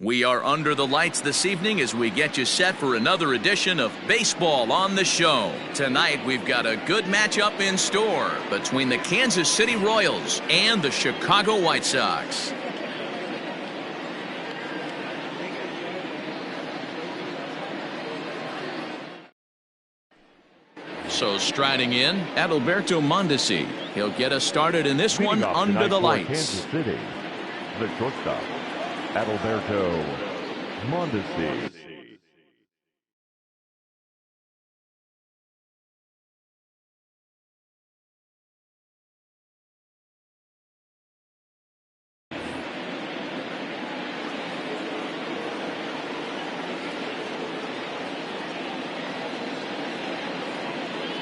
We are under the lights this evening as we get you set for another edition of Baseball on the Show. Tonight, we've got a good matchup in store between the Kansas City Royals and the Chicago White Sox. So striding in, Adalberto Mondesi. He'll get us started in this one under the lights. Kansas City, the shortstop, Adalberto Mondesi.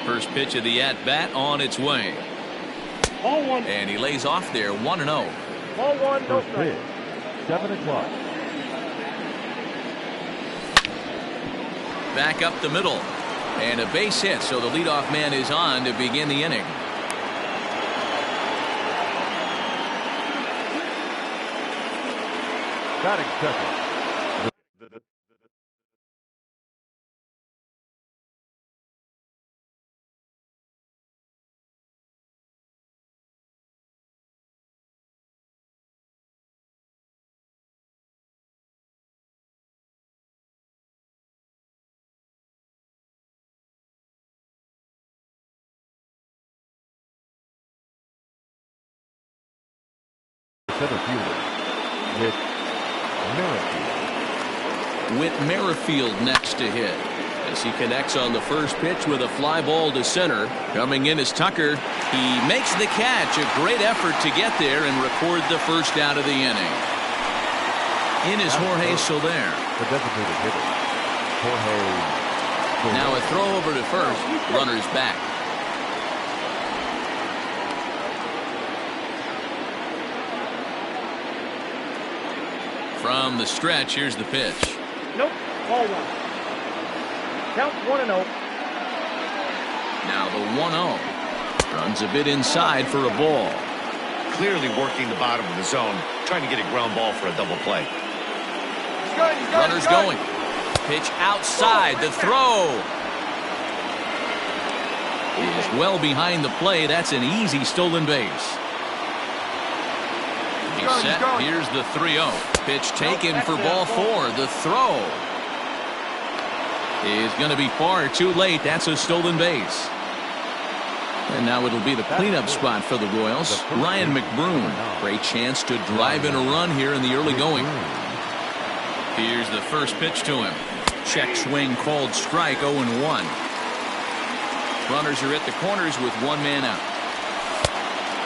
First pitch of the at-bat on its way. Ball one. And he lays off there 1-0. Ball one, no First strike. pitch, 7 o'clock. Back up the middle. And a base hit, so the leadoff man is on to begin the inning. Batting second. Center fielder, Whit Merrifield next to hit as he connects on the first pitch with a fly ball to center. Coming in is Tucker. He makes the catch. A great effort to get there and record the first out of the inning. In is Jorge Soler. The designated hitter, Jorge. Now a throw over to first. Runner's back. From the stretch, here's the pitch. Nope. Ball one. Count 1-0. Now the 1-0. Runs a bit inside for a ball. Clearly working the bottom of the zone, trying to get a ground ball for a double play. Runner's going. Pitch outside. The throw is well behind the play. That's an easy stolen base. He's set. Here's the 3-0. Pitch taken for ball 4. The throw is going to be far too late. That's a stolen base. And now it'll be the cleanup spot for the Royals. Ryan McBroom. Great chance to drive in a run here in the early going. Here's the first pitch to him. Check swing called strike. 0-1. Runners are at the corners with one man out.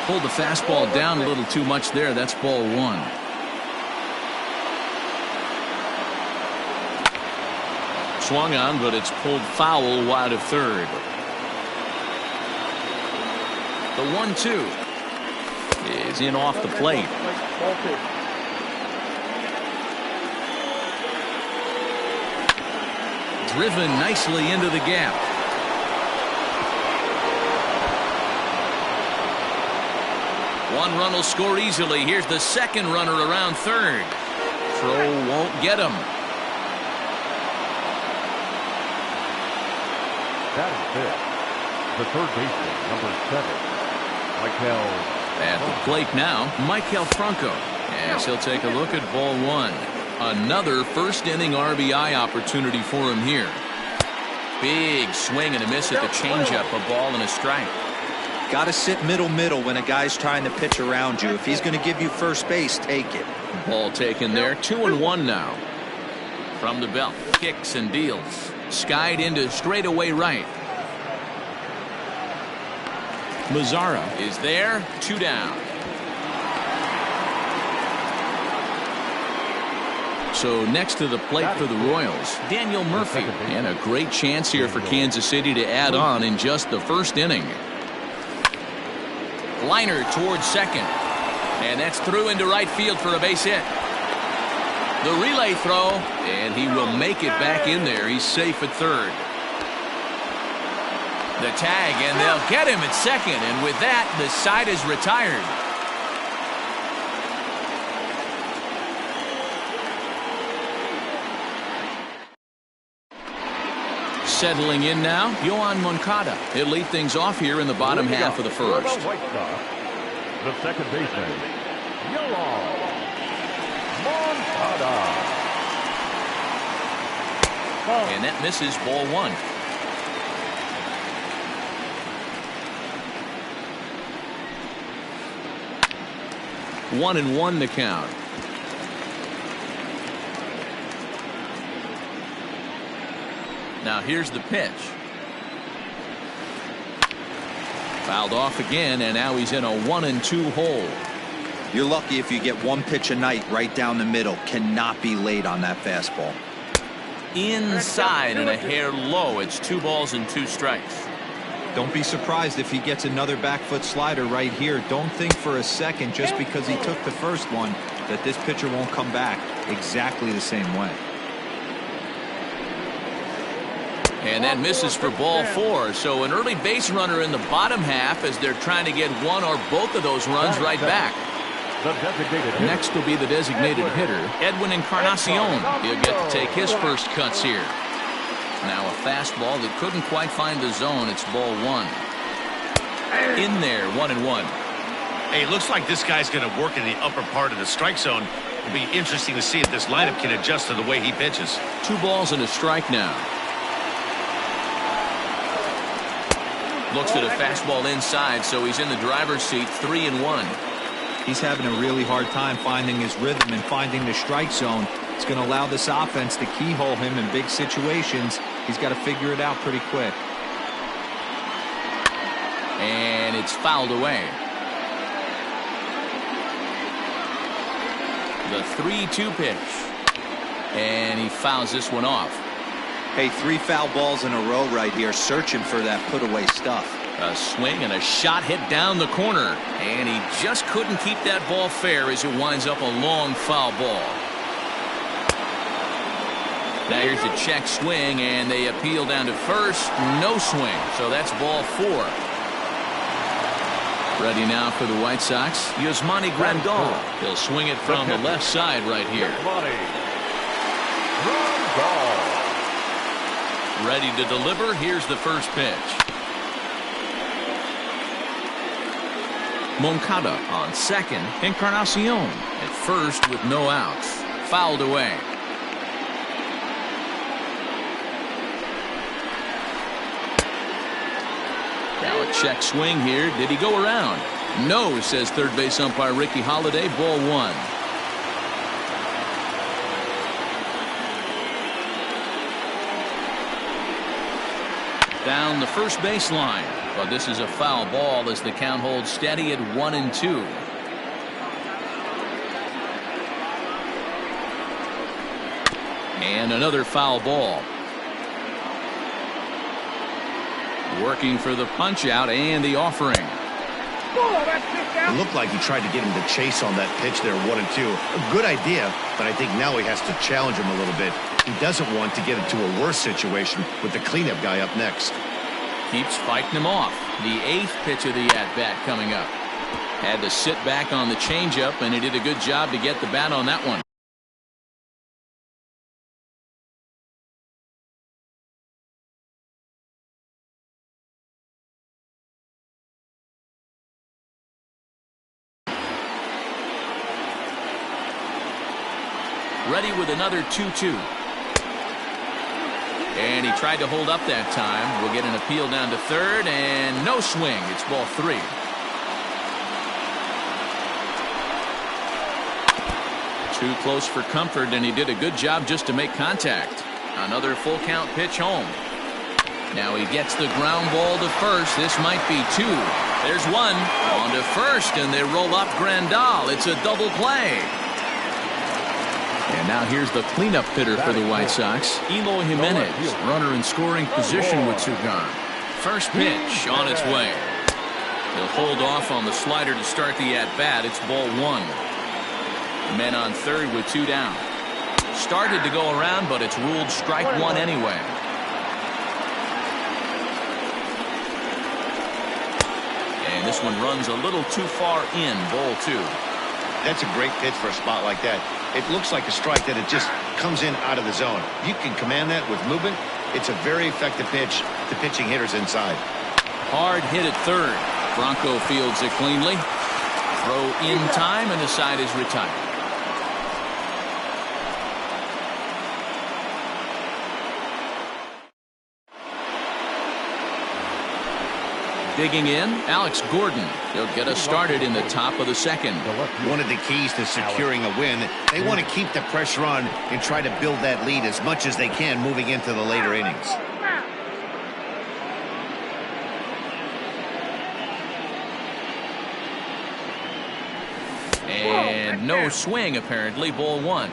Pulled the fastball down a little too much there. That's ball 1. Swung on, but it's pulled foul wide of third. The 1-2 is in off the plate. Driven nicely into the gap. One run will score easily. Here's the second runner around third. Throw won't get him. That is fifth. The third baseman, number 7, Michael. At the plate now, Michael Franco. As he'll take a look at ball 1. Another first inning RBI opportunity for him here. Big swing and a miss at the changeup. A ball and a strike. Got to sit middle when a guy's trying to pitch around you. If he's going to give you first base, take it. Ball taken there. 2-1 now. From the belt, kicks and deals. Skied into straightaway right. Mazzara is there. 2 down. So next to the plate for the Royals, Daniel Murphy. And a great chance here for Kansas City to add on in just the first inning. Liner towards second. And that's through into right field for a base hit. The relay throw, and he will make it back in there. He's safe at third. The tag, and they'll get him at second. And with that, the side is retired. Settling in now, Yohan Moncada. He'll lead things off here in the bottom half of the first. White Sox, the second baseman, Yohan Moncada. And that misses, ball one. One and one to count. Now here's the pitch. Fouled off again, and now he's in a 1-2 hole. You're lucky if you get one pitch a night right down the middle. Cannot be late on that fastball. Inside and a hair low. It's 2 balls and 2 strikes. Don't be surprised if he gets another back foot slider right here. Don't think for a second, just because he took the first one, that this pitcher won't come back exactly the same way. And that misses for ball 4. So an early base runner in the bottom half as they're trying to get one or both of those runs right back. Next will be the designated hitter, Edwin Encarnacion. He'll get to take his first cuts here. Now a fastball that couldn't quite find the zone. It's ball 1. In there, 1-1. Hey, it looks like this guy's going to work in the upper part of the strike zone. It'll be interesting to see if this lineup can adjust to the way he pitches. 2 balls and a strike now. Looks at a fastball inside, so he's in the driver's seat, 3-1. He's having a really hard time finding his rhythm and finding the strike zone. It's going to allow this offense to keyhole him in big situations. He's got to figure it out pretty quick. And it's fouled away. The 3-2 pitch. And he fouls this one off. Hey, 3 foul balls in a row right here, searching for that put-away stuff. A swing and a shot hit down the corner. And he just couldn't keep that ball fair as it winds up a long foul ball. Now here's a check swing, and they appeal down to first. No swing, so that's ball 4. Ready now for the White Sox, Yasmani Grandal. He'll swing it from the left side right here. Ready to deliver. Here's the first pitch. Moncada on second. Encarnacion at first with no outs. Fouled away. Now a check swing here. Did he go around? No, says third base umpire Ricky Holiday. Ball 1. Down the first baseline. But this is a foul ball as the count holds steady at 1-2. And another foul ball. Working for the punch out and the offering. It looked like he tried to get him to chase on that pitch there, 1-2. A good idea, but I think now he has to challenge him a little bit. He doesn't want to get into a worse situation with the cleanup guy up next. Keeps fighting him off. The 8th pitch of the at-bat coming up. Had to sit back on the changeup, and he did a good job to get the bat on that one. Ready with another 2-2. And he tried to hold up that time. We'll get an appeal down to third, and no swing. It's ball 3. Too close for comfort, and he did a good job just to make contact. Another full count pitch home. Now he gets the ground ball to first. This might be 2. There's 1 on to first, and they roll up Grandal. It's a double play. And now here's the cleanup hitter for the White Sox, Eloy Jimenez, runner in scoring position with 2 gone. First pitch on its way. He'll hold off on the slider to start the at-bat. It's ball 1. Men on third with 2 down. Started to go around, but it's ruled strike 1 anyway. And this one runs a little too far in, ball 2. That's a great pitch for a spot like that. It looks like a strike that it just comes in out of the zone. If you can command that with movement, It's a very effective pitch to pitching hitters inside. Hard hit at third. Bronco fields it cleanly. Throw in time, and the side is retired. Digging in, Alex Gordon. He'll get us started in the top of the second. One of the keys to securing a win, they want to keep the pressure on and try to build that lead as much as they can moving into the later innings. And no swing, apparently. Ball one.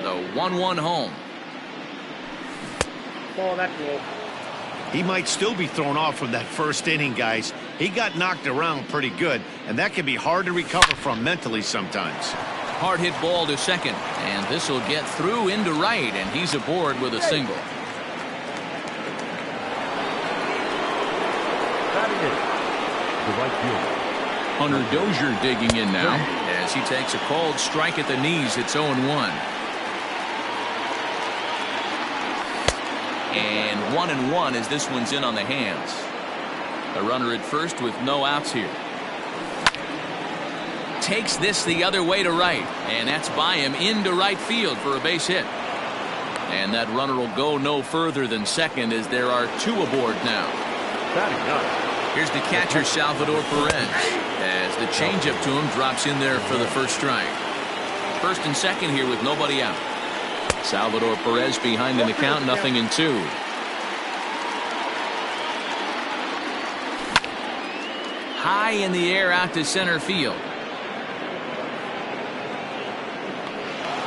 The 1-1 home. Ball that goal. He might still be thrown off from that first inning, guys. He got knocked around pretty good, and that can be hard to recover from mentally sometimes. Hard hit ball to second, and this will get through into right, and he's aboard with a single. Batting it, the right fielder. Hunter Dozier digging in now as he takes a called strike at the knees. It's 0-1. And 1-1 as this one's in on the hands. A runner at first with no outs here. Takes this the other way to right, and that's by him into right field for a base hit. And that runner will go no further than second as there are two aboard now. Here's the catcher, Salvador Perez, as the changeup to him drops in there for the first strike. First and second here with nobody out. Salvador Perez behind in the count, 0-2. High in the air out to center field.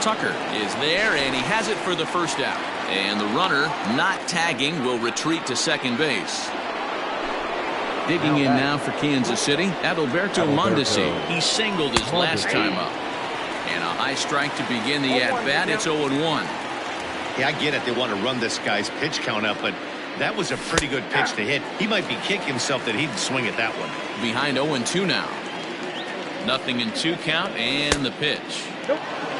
Tucker is there, and he has it for the first out. And the runner, not tagging, will retreat to second base. Digging in now for Kansas City, Adalberto Mondesi. He singled his last time up. And a high strike to begin the at-bat. It's 0-1. Yeah, I get it. They want to run this guy's pitch count up, but that was a pretty good pitch to hit. He might be kicking himself that he didn't swing at that one. Behind 0-2 now. 0-2 count, and the pitch.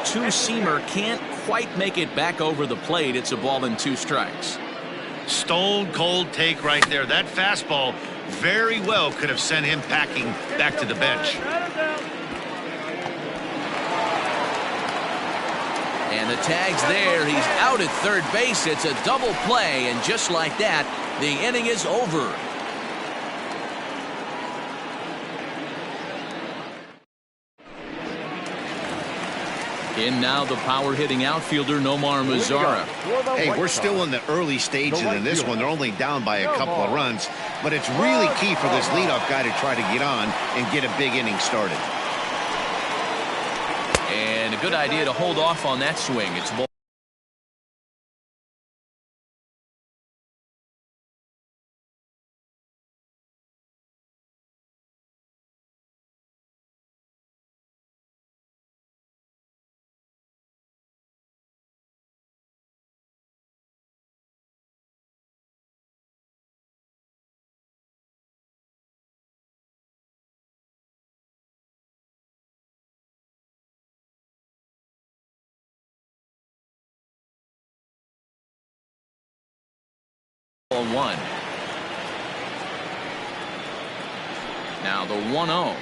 Two-seamer can't quite make it back over the plate. It's a ball and 2 strikes. Stone cold take right there. That fastball very well could have sent him packing back to the bench. And the tag's there. He's out at third base. It's a double play, and just like that, the inning is over. In now the power-hitting outfielder, Nomar Mazara. Hey, we're still in the early stages in this one. They're only down by a couple of runs, but it's really key for this leadoff guy to try to get on and get a big inning started. And a good idea to hold off on that swing. It's ball. One. Now the 1-0.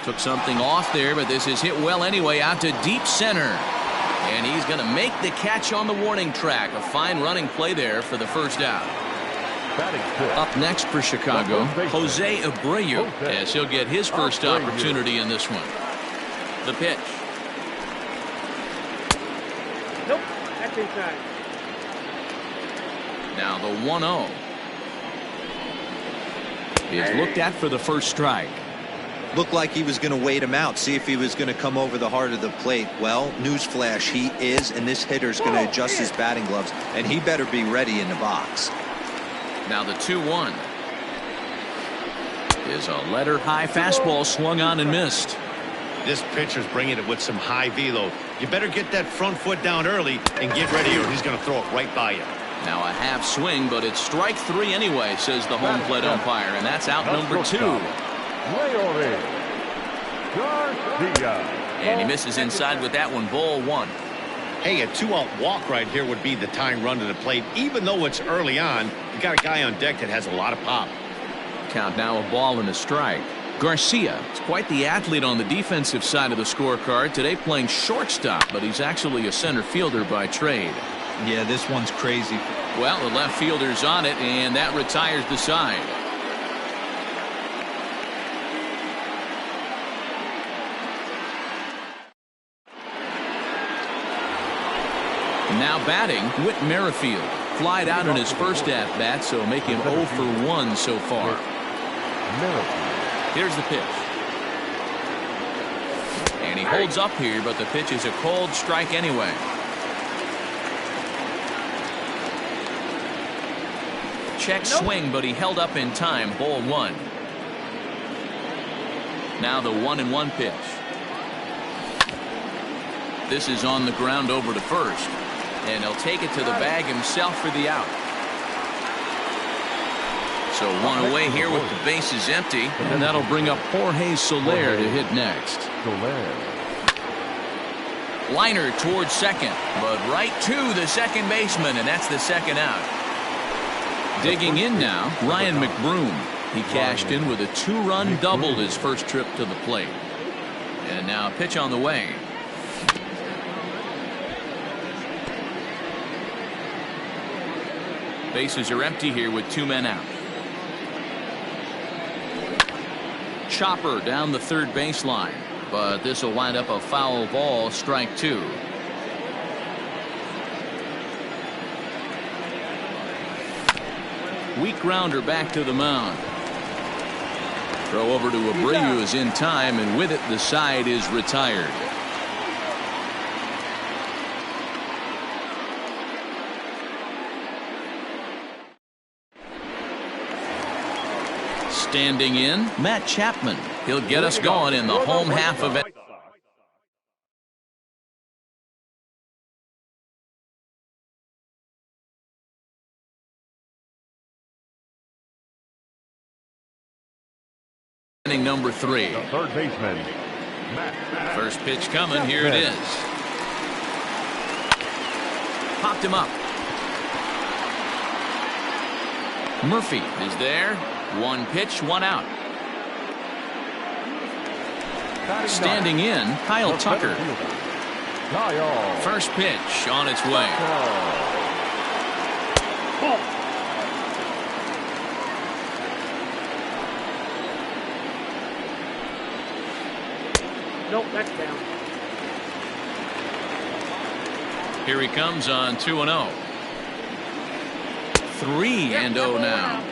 Took something off there, but this is hit well anyway, out to deep center. And he's going to make the catch on the warning track. A fine running play there for the first out. Up next for Chicago, Jose Abreu, as he'll get his first opportunity in this one. The pitch. Nope, that's inside. Now the 1-0 is looked at for the first strike. Looked like he was going to wait him out, see if he was going to come over the heart of the plate. Well, newsflash, he is, and this hitter's going to adjust his batting gloves, and he better be ready in the box. Now the 2-1 is a letter-high fastball swung on and missed. This pitcher's bringing it with some high velo. You better get that front foot down early and get ready, or he's going to throw it right by you. Now a half swing, but it's strike 3 anyway, says the home plate umpire, and that's out number 2. And he misses inside with that one, ball 1. Hey, a 2-out walk right here would be the tying run to the plate. Even though it's early on, you got a guy on deck that has a lot of pop. Count now, a ball and a strike. Garcia is quite the athlete on the defensive side of the scorecard today, playing shortstop, but he's actually a center fielder by trade. Yeah, this one's crazy. Well, the left fielder's on it, and that retires the side. Now batting, Whit Merrifield. Flied out in his first at-bat, so make him 0 for 1 so far. Here's the pitch. And he holds up here, but the pitch is a cold strike anyway. Check swing, but he held up in time. Ball 1. Now the 1-1 pitch. This is on the ground over to first. And he'll take it to the bag himself for the out. So 1 away here with the bases empty. And that'll bring up Jorge Soler to hit next. Liner towards second, but right to the second baseman, and that's the second out. Digging in now, Ryan McBroom. He cashed in with a 2-run double his first trip to the plate. And now a pitch on the way. Bases are empty here with 2 men out. Chopper down the third baseline, but this will wind up a foul ball, strike 2. Weak grounder back to the mound. Throw over to Abreu is in time, and with it the side is retired. Standing in, Matt Chapman. He'll get us going in the home half of it. Inning number 3. The third baseman, Matt. First pitch coming. Here it is. Popped him up. Murphy is there. 1 pitch, 1 out. Standing in, Kyle Tucker. First pitch on its way. Nope, that's down. Here he comes on 2-0. 3-0 now.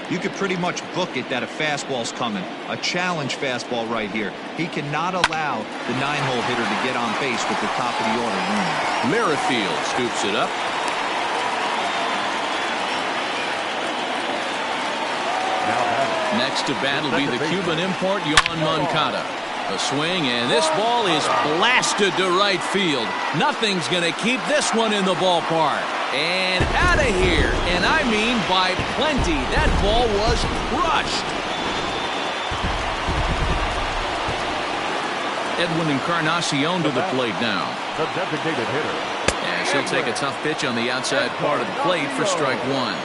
You could pretty much book it that a fastball's coming. A challenge fastball right here. He cannot allow the 9-hole hitter to get on base with the top of the order running. Merrifield scoops it up. Next to bat will be the Cuban import, Yohan Moncada. A swing, and this ball is blasted to right field. Nothing's going to keep this one in the ballpark. And out of here, and I mean by plenty. That ball was crushed. Edwin Encarnacion to the plate now. The designated hitter. And she'll take a tough pitch on the outside part of the plate for strike 1.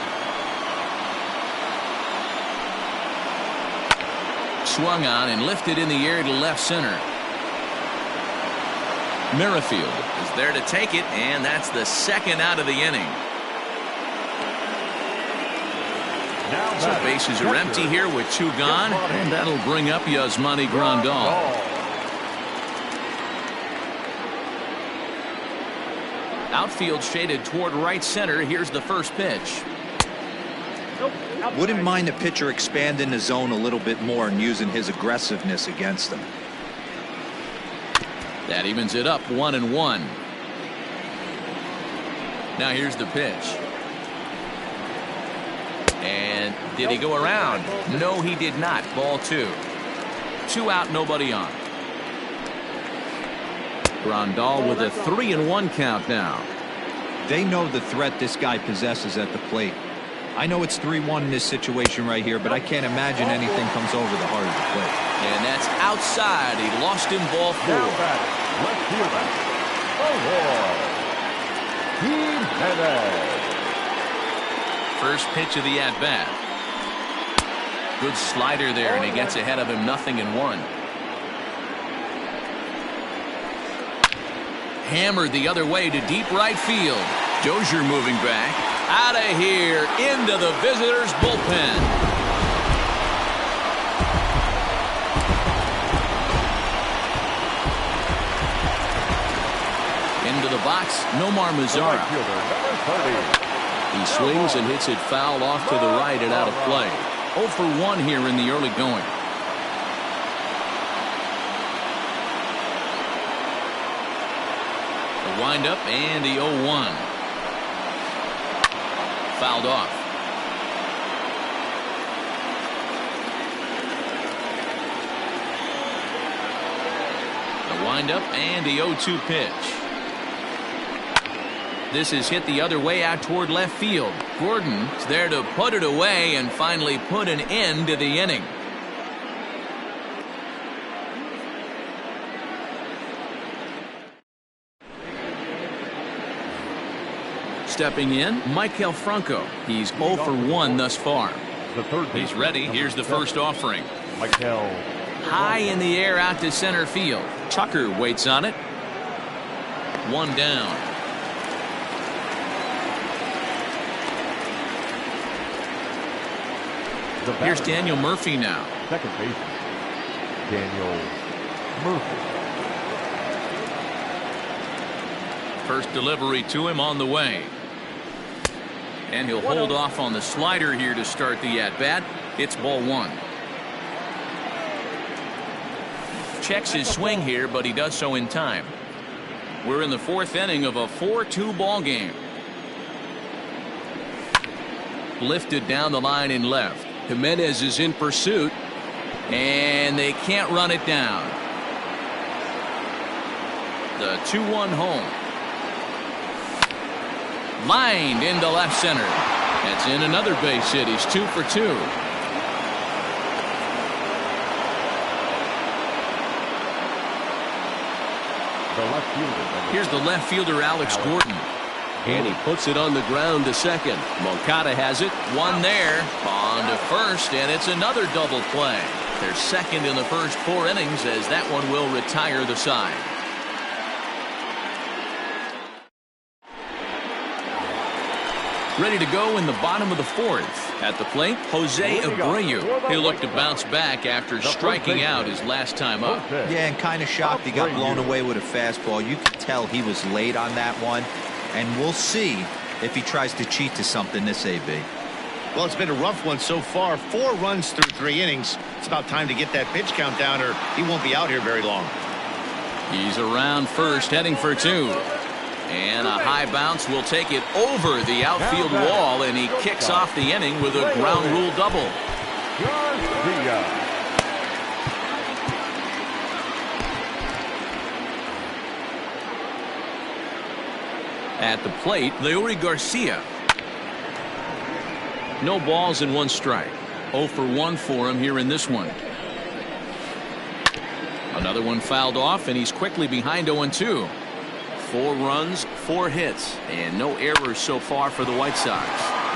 Swung on and lifted in the air to left center. Merrifield is there to take it, and that's the second out of the inning. So bases are empty here with 2 gone, and that'll bring up Yasmani Grandal. Outfield shaded toward right center. Here's the first pitch. Wouldn't mind the pitcher expanding the zone a little bit more and using his aggressiveness against them. That evens it up, 1-1. Now here's the pitch. And did he go around? No, he did not. Ball 2. 2 out, nobody on. Grandal with a 3-1 count now. They know the threat this guy possesses at the plate. I know it's 3-1 in this situation right here, but I can't imagine anything comes over the heart of the plate. And that's outside. He lost him ball 4. Now batting, left fielder, Jimenez. First pitch of the at-bat. Good slider there, and he gets ahead of him 0-1. Hammered the other way to deep right field. Dozier moving back. Out of here, into the visitors' bullpen. Into the box, Nomar Mazara. He swings and hits it foul off to the right and out of play. 0 for 1 here in the early going. The windup and the 0-1. Fouled off. The windup and the 0-2 pitch. This is hit the other way out toward left field. Gordon's there to put it away and finally put an end to the inning. Stepping in, Maikel Franco. He's 0 for 1 thus far. He's ready. Here's the first offering. Maikel. High in the air out to center field. Tucker waits on it. 1 down. Here's Daniel Murphy now. Second baseman, Daniel Murphy. First delivery to him on the way. And he'll hold off on the slider here to start the at-bat. It's ball 1. Checks his swing here, but he does so in time. We're in the 4th inning of a 4-2 ball game. Lifted down the line in left. Jimenez is in pursuit, and they can't run it down. The 2-1 home. Lined into left center. That's in another base hit. He's 2 for 2. Here's the left fielder, Alex Gordon. And he puts it on the ground to second. Moncada has it. 1 there. On to first, and it's another double play. They're second in the first 4 innings as that one will retire the side. Ready to go in the bottom of the 4th. At the plate, Jose Abreu. He'll look to bounce back after striking out his last time up. Yeah, and kind of shocked he got blown away with a fastball. You could tell he was late on that one. And we'll see if he tries to cheat to something this AB. Well, it's been a rough one so far. 4 runs through 3 innings. It's about time to get that pitch count down or he won't be out here very long. He's around first, heading for 2. And a high bounce will take it over the outfield wall, and he kicks off the inning with a ground rule double. At the plate, Leury Garcia. No balls and 1 strike. 0 for 1 for him here in this one. Another one fouled off, and he's quickly behind 0-2. 4 runs, 4 hits, and no errors so far for the White Sox.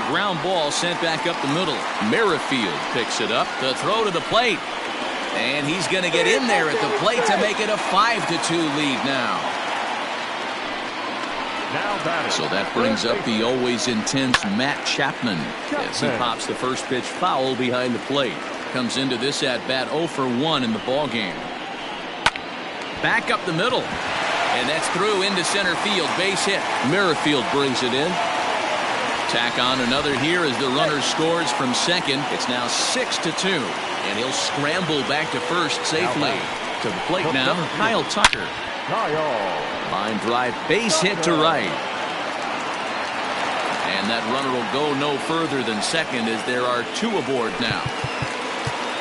Ground ball sent back up the middle. Merrifield picks it up. The throw to the plate. And he's going to get in there at the plate to make it a 5-2 lead now. So that brings up the always intense Matt Chapman as he pops the first pitch foul behind the plate. Comes into this at-bat 0 for 1 in the ball game. Back up the middle. And that's through into center field. Base hit. Merrifield brings it in. Tack on another here as the runner scores from second. It's now 6-2. And he'll scramble back to first safely. To the plate now, Kyle Tucker. Line drive, base hit to right. And that runner will go no further than second as there are 2 aboard now.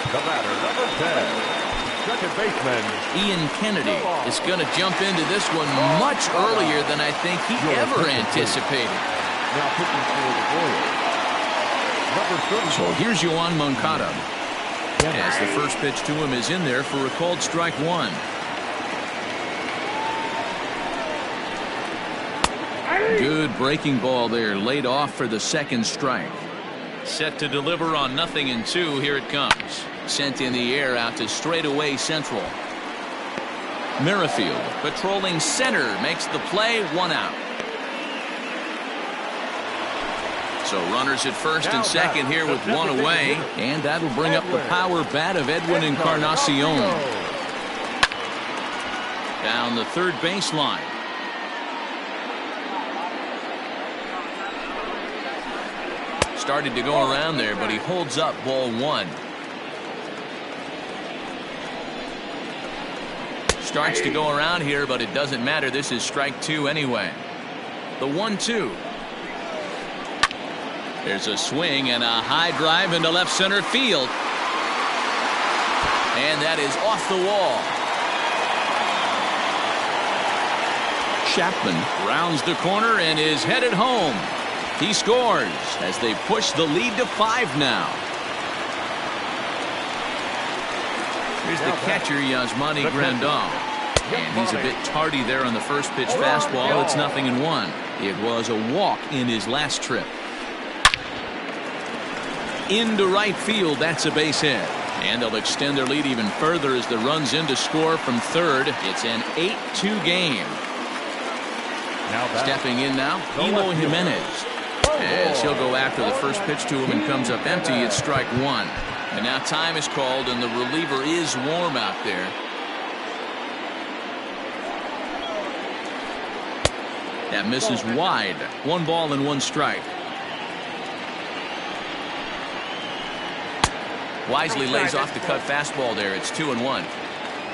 The batter, number 10, second baseman. Ian Kennedy is going to jump into this one much earlier than I think he ever anticipated. Now pitching for the Royals. Number 30. So here's Yoan Moncada. As the first pitch to him is in there for a called strike one. Good breaking ball there, laid off for the second strike. Set to deliver on 0-2. Here it comes. Sent in the air out to straightaway central. Merrifield patrolling center makes the play, 1 out. So runners at first and second here with 1 away, and that'll bring up the power bat of Edwin Encarnacion. Down the third baseline. Started to go around there, but he holds up, ball 1. Starts to go around here, but it doesn't matter. This is strike 2 anyway. The 1-2. There's a swing and a high drive into left center field. And that is off the wall. Chapman rounds the corner and is headed home. He scores as they push the lead to 5 now. Here's the catcher, Yasmani Grandal. And he's a bit tardy there on the first pitch fastball. It's 0-1. It was a walk in his last trip. Into right field, that's a base hit. And they'll extend their lead even further as the run's in to score from third. It's an 8-2 game. Stepping in now, Eloy Jimenez. As he'll go after the first pitch to him and comes up empty, it's strike 1. And now time is called and the reliever is warm out there. That misses wide. 1 ball and 1 strike. Wisely lays off the cut fastball there. It's 2-1.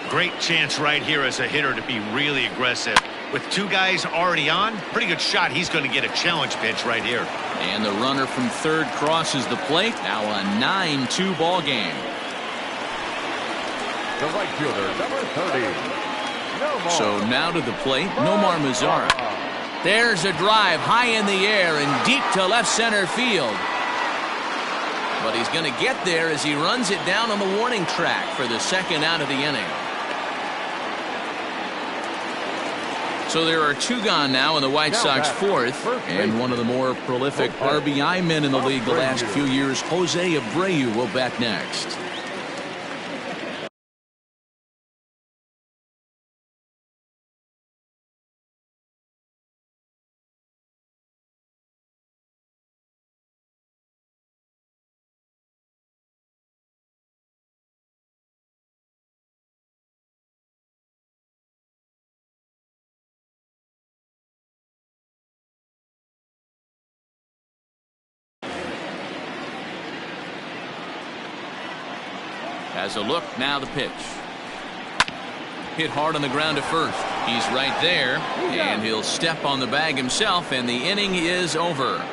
Great chance right here as a hitter to be really aggressive. With 2 guys already on, pretty good shot. He's going to get a challenge pitch right here. And the runner from third crosses the plate. Now a 9-2 ball game. The right fielder, number 30. Nomar. So now to the plate, Nomar Mazara. There's a drive high in the air and deep to left center field. But he's going to get there as he runs it down on the warning track for the second out of the inning. So there are 2 gone now in the White Sox fourth, and one of the more prolific RBI men in the league the last few years, Jose Abreu, will bat next. As a look, now the pitch. Hit hard on the ground to first. He's right there, and he'll step on the bag himself, and the inning is over.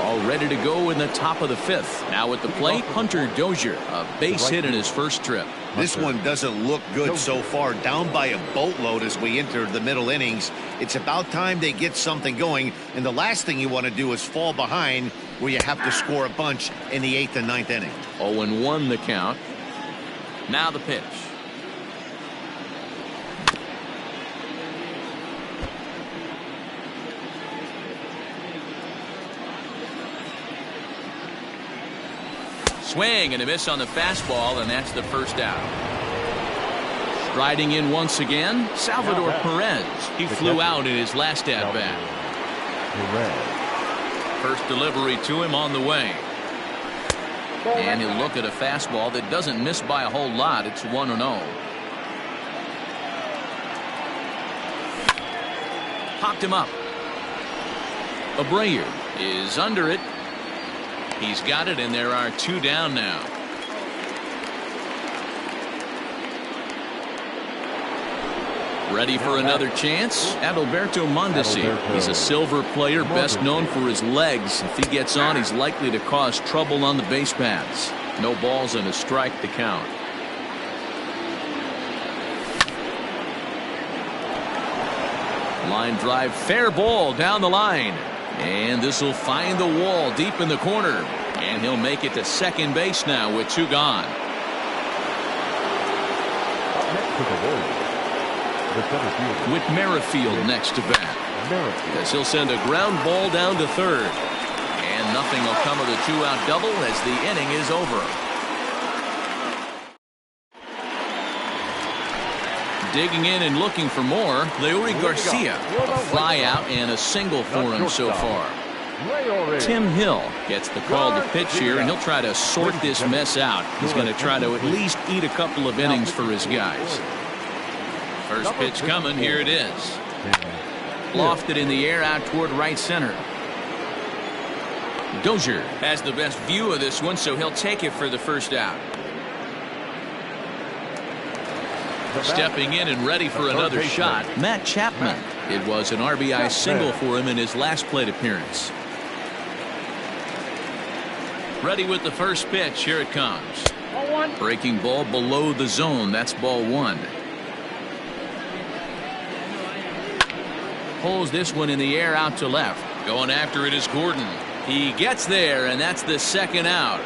All ready to go in the top of the 5th. Now at the plate, Hunter Dozier, a base hit in his first trip. This one doesn't look good so far. Down by a boatload as we enter the middle innings. It's about time they get something going. And the last thing you want to do is fall behind where you have to score a bunch in the 8th and 9th inning. 0-1 the count. Now the pitch. Swing and a miss on the fastball, and that's the first out. Striding in once again, Salvador Perez. He flew out in his last at-bat. First delivery to him on the way. And he'll look at a fastball that doesn't miss by a whole lot. It's 1-0. Popped him up. Abreu is under it. He's got it, and there are 2 down now. Ready for another chance? Adalberto Mondesi. He's a silver player, best known for his legs. If he gets on, he's likely to cause trouble on the base paths. No balls and a strike to count. Line drive, fair ball down the line. And this will find the wall deep in the corner. And he'll make it to second base now with 2 gone. With Merrifield next to bat, as he'll send a ground ball down to third. And nothing will come of the 2-out double as the inning is over. Digging in and looking for more, Leury Garcia. A fly out and a single for him so far. Tim Hill gets the call to pitch here, and he'll try to sort this mess out. He's going to try to at least eat a couple of innings for his guys. First pitch coming, here it is. Lofted in the air out toward right center. Dozier has the best view of this one, so he'll take it for the first out. Stepping in and ready for another shot, Matt Chapman. It was an RBI single for him in his last plate appearance. Ready with the first pitch, here it comes. Breaking ball below the zone, that's ball 1. Pulls this one in the air out to left. Going after it is Gordon. He gets there, and that's the second out.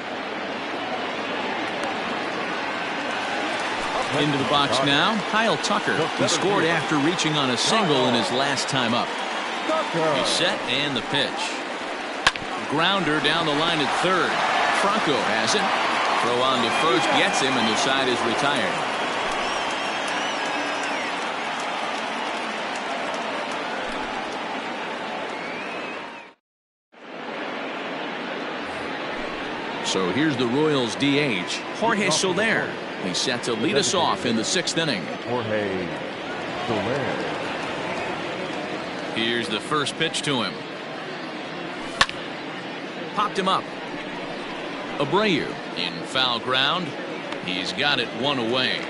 Into the box now, Kyle Tucker. He scored after reaching on a single in his last time up. He's set, and the pitch. Grounder down the line at third. Franco has it. Throw on to first gets him, and the side is retired. So here's the Royals DH, Jorge Soler. He's set to lead us off in the 6th inning. Jorge Soler. Here's the first pitch to him. Popped him up. Abreu in foul ground. He's got it 1 away.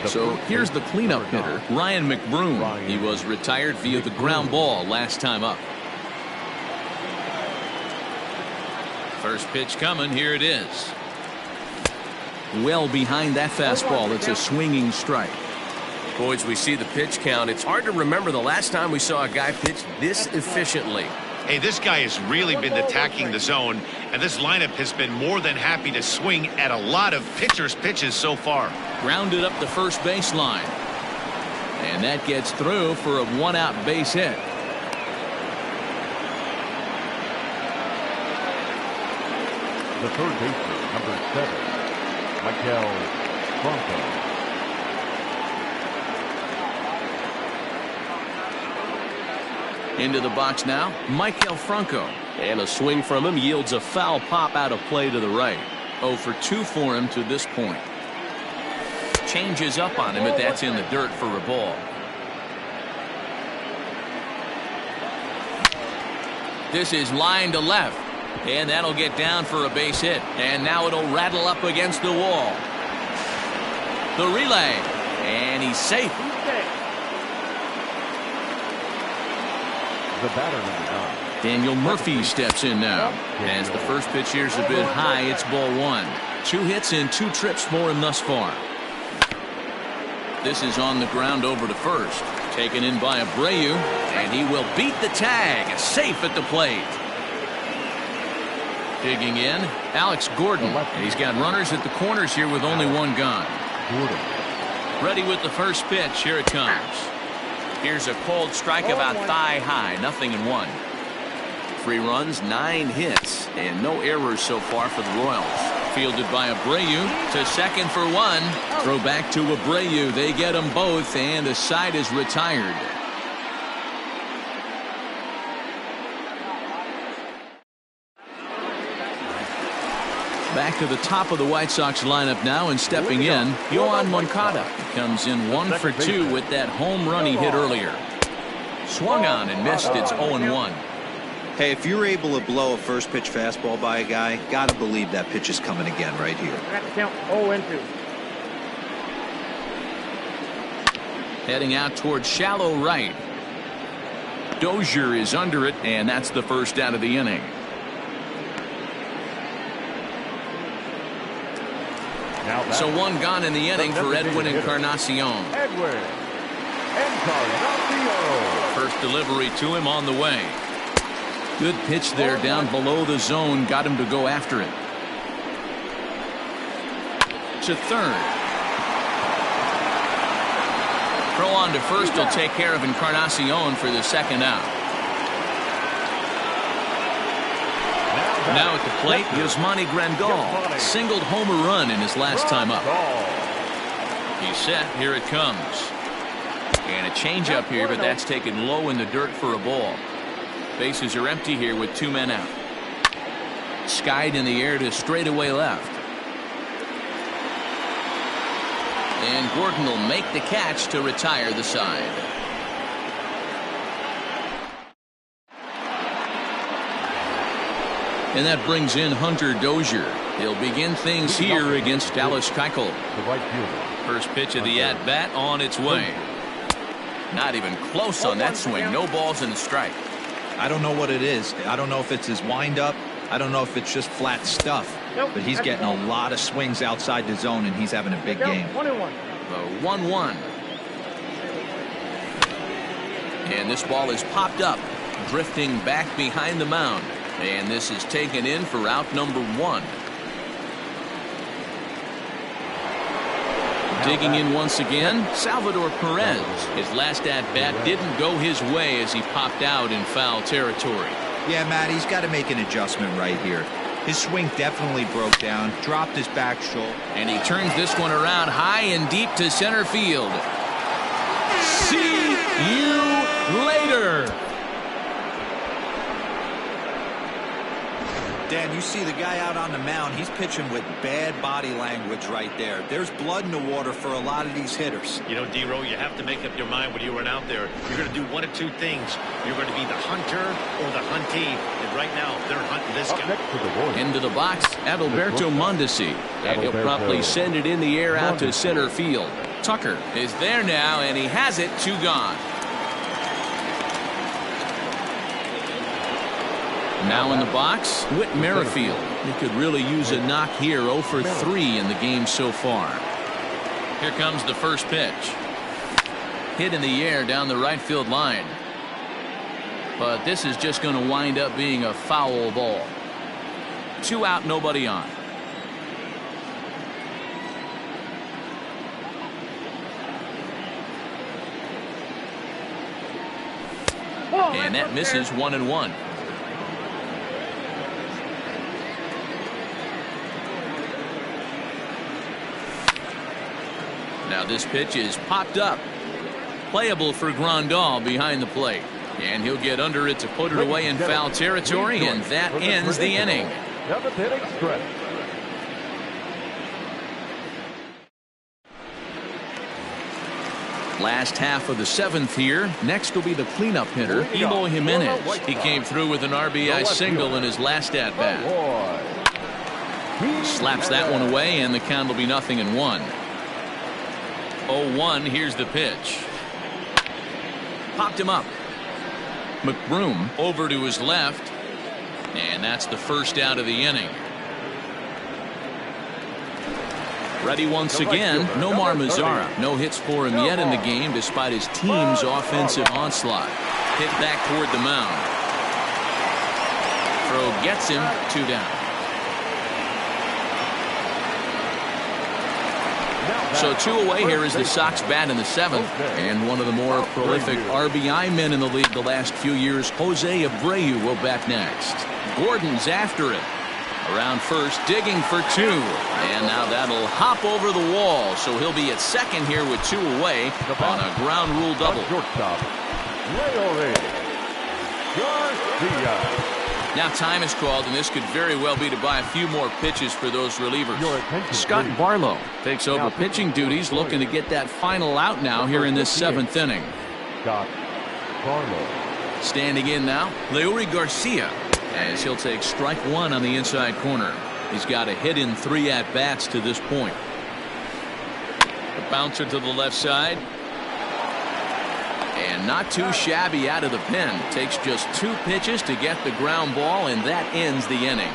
So here's the cleanup hitter, Ryan McBroom. He was retired via the ground ball last time up. First pitch coming, here it is. Well behind that fastball, it's a swinging strike. Boys, we see the pitch count. It's hard to remember the last time we saw a guy pitch this efficiently. Hey, this guy has really been attacking the zone, and this lineup has been more than happy to swing at a lot of pitchers' pitches so far. Grounded up the first baseline. And that gets through for a 1-out base hit. The third baseman, number 7, Michael Franco. Into the box now, Michael Franco. And a swing from him yields a foul pop out of play to the right. 0 for 2 for him to this point. Changes up on him, but that's in the dirt for a ball. This is line to left. And that'll get down for a base hit. And now it'll rattle up against the wall. The relay. And he's safe. The batter, number 9. Daniel Murphy steps in now. As the first pitch here's a bit high, it's ball 1. 2 hits and 2 trips for him thus far. This is on the ground over to first. Taken in by Abreu. And he will beat the tag. Safe at the plate. Digging in, Alex Gordon. And he's got runners at the corners here with only 1 gone. Ready with the first pitch. Here it comes. Here's a cold strike about thigh high. 0-1. 3 runs, 9 hits, and no errors so far for the Royals. Fielded by Abreu to second for 1. Throw back to Abreu. They get them both, and the side is retired. Back to the top of the White Sox lineup now, and stepping in, Yoan Moncada. He comes in 1 for 2 with that home run he hit earlier. Swung on and missed. It's 0-1. Hey, if you're able to blow a first pitch fastball by a guy, gotta believe that pitch is coming again right here. That's count 0-2. Heading out towards shallow right. Dozier is under it, and that's the first out of the inning. So one gone in the inning for Edwin Encarnacion. First delivery to him on the way. Good pitch there down below the zone. Got him to go after it. To third. Throw on to first will take care of Encarnacion for the second out. Now at the plate, Yasmani Grandal singled home a run in his last time up. He's set. Here it comes. And a changeup here, but that's taken low in the dirt for a ball. Bases are empty here with 2 men out. Skied in the air to straightaway left. And Gordon will make the catch to retire the side. And that brings in Hunter Dozier. He'll begin things here against Dallas Keuchel. First pitch of the at-bat on its way. Not even close on that swing. No balls and a strike. I don't know what it is. I don't know if it's his windup. I don't know if it's just flat stuff. But he's getting a lot of swings outside the zone, and he's having a big game. 1-1. And this ball is popped up, drifting back behind the mound. And this is taken in for out number 1. Digging in once again, Salvador Perez. His last at-bat didn't go his way as he popped out in foul territory. Yeah, Matt, he's got to make an adjustment right here. His swing definitely broke down, dropped his back shoulder. And he turns this one around high and deep to center field. See you later. Dan, you see the guy out on the mound. He's pitching with bad body language right there. There's blood in the water for a lot of these hitters. You know, D-Row, you have to make up your mind when you run out there. You're going to do one of two things. You're going to be the hunter or the huntee. And right now, they're hunting this guy. Into the box, Adalberto Mondesi. And he'll promptly send it in the air out to center field. Tucker is there now, and he has it. 2 gone. Now in the box, Whit Merrifield. He could really use a knock here. 0 for 3 in the game so far. Here comes the first pitch. Hit in the air down the right field line. But this is just going to wind up being a foul ball. 2 out, nobody on. And that misses 1-1. Now this pitch is popped up. Playable for Grandal behind the plate. And he'll get under it to put it away in foul territory, and that ends the inning. Last half of the 7th here. Next will be the cleanup hitter, Eloy Jimenez. He came through with an RBI single in his last at-bat. Slaps that one away, and the count will be 0-1. 0-1. Here's the pitch. Popped him up. McBroom over to his left, and that's the first out of the inning. Ready once again, Nomar Mazara. No hits for him yet in the game despite his team's offensive onslaught. Hit back toward the mound. Throw gets him. 2 down. So 2 away here as the Sox bat in the 7th. And one of the more prolific RBI men in the league the last few years, Jose Abreu, will bat next. Gordon's after it. Around first, digging for 2. And now that'll hop over the wall. So he'll be at second here with 2 away on a ground rule double. Now time is called, and this could very well be to buy a few more pitches for those relievers. Scott Barlow takes over pitching duties, looking to get that final out now here in this 7th inning. Scott Barlow. Standing in now, Leury Garcia, as he'll take strike 1 on the inside corner. He's got a hit in 3 at-bats to this point. The bouncer to the left side. And not too shabby out of the pen. Takes just 2 pitches to get the ground ball, and that ends the inning.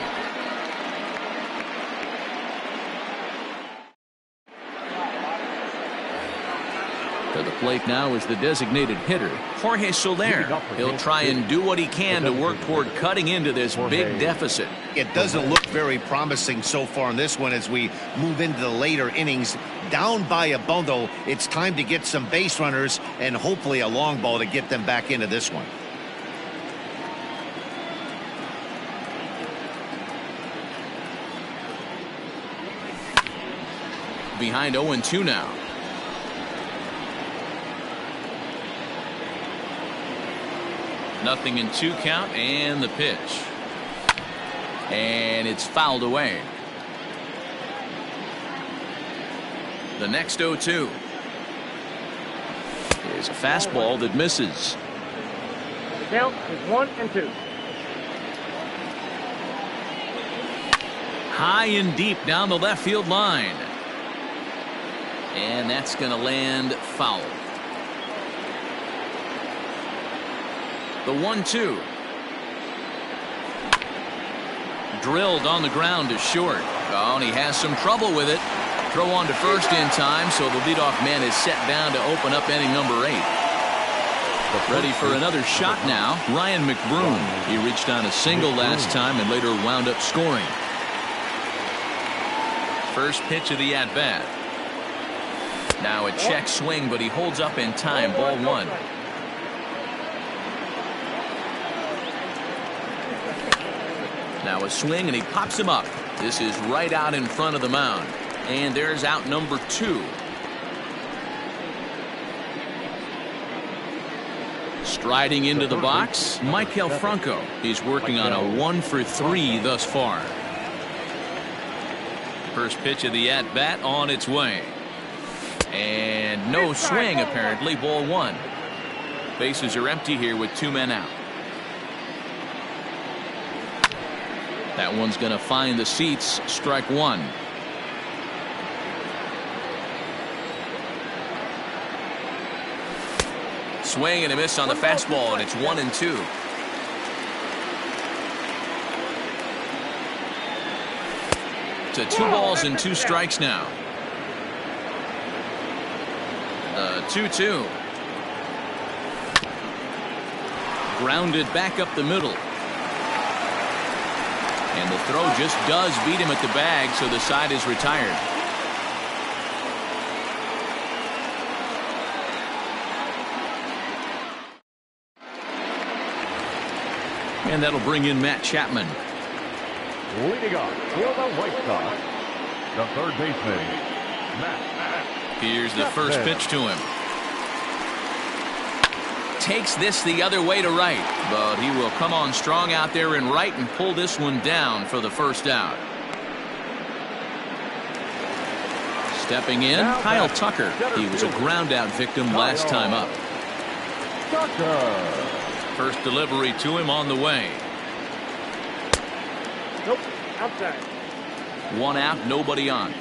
To the plate now is the designated hitter, Jorge Soler. He'll try and do what he can to work toward cutting into this big deficit. It doesn't look very promising so far in this one as we move into the later innings. Down by a bundle, it's time to get some base runners and hopefully a long ball to get them back into this one. Behind 0-2 now. Nothing in 2 count, and the pitch. And it's fouled away. The next 0-2 is a fastball that misses. The count is 1-2. High and deep down the left field line. And that's going to land foul. The 1-2. Drilled on the ground to short. Oh, and he has some trouble with it. Throw on to first in time, so the leadoff man is set down to open up inning number 8. Ready for another shot now, Ryan McBroom. He reached on a single last time and later wound up scoring. First pitch of the at-bat. Now a check swing, but he holds up in time. Ball 1. Now a swing, and he pops him up. This is right out in front of the mound. And there's out number 2. Striding into the box, Maikel Franco. He's working on a 1-for-3 thus far. First pitch of the at-bat on its way. And no swing, apparently. Ball 1. Bases are empty here with 2 men out. That one's going to find the seats. Strike 1. Swing and a miss on the fastball, and it's 1-2. To 2 balls and 2 strikes now. 2-2. Grounded back up the middle. And the throw just does beat him at the bag, so the side is retired. And that'll bring in Matt Chapman. Leading off for the White Sox, the third baseman, Matt. Here's the first pitch to him. Takes this the other way to right, but he will come on strong out there in right and pull this one down for the first out. Stepping in, Kyle Tucker. He was a ground out victim last time up. First delivery to him on the way. Nope, outside. 1 out, nobody on.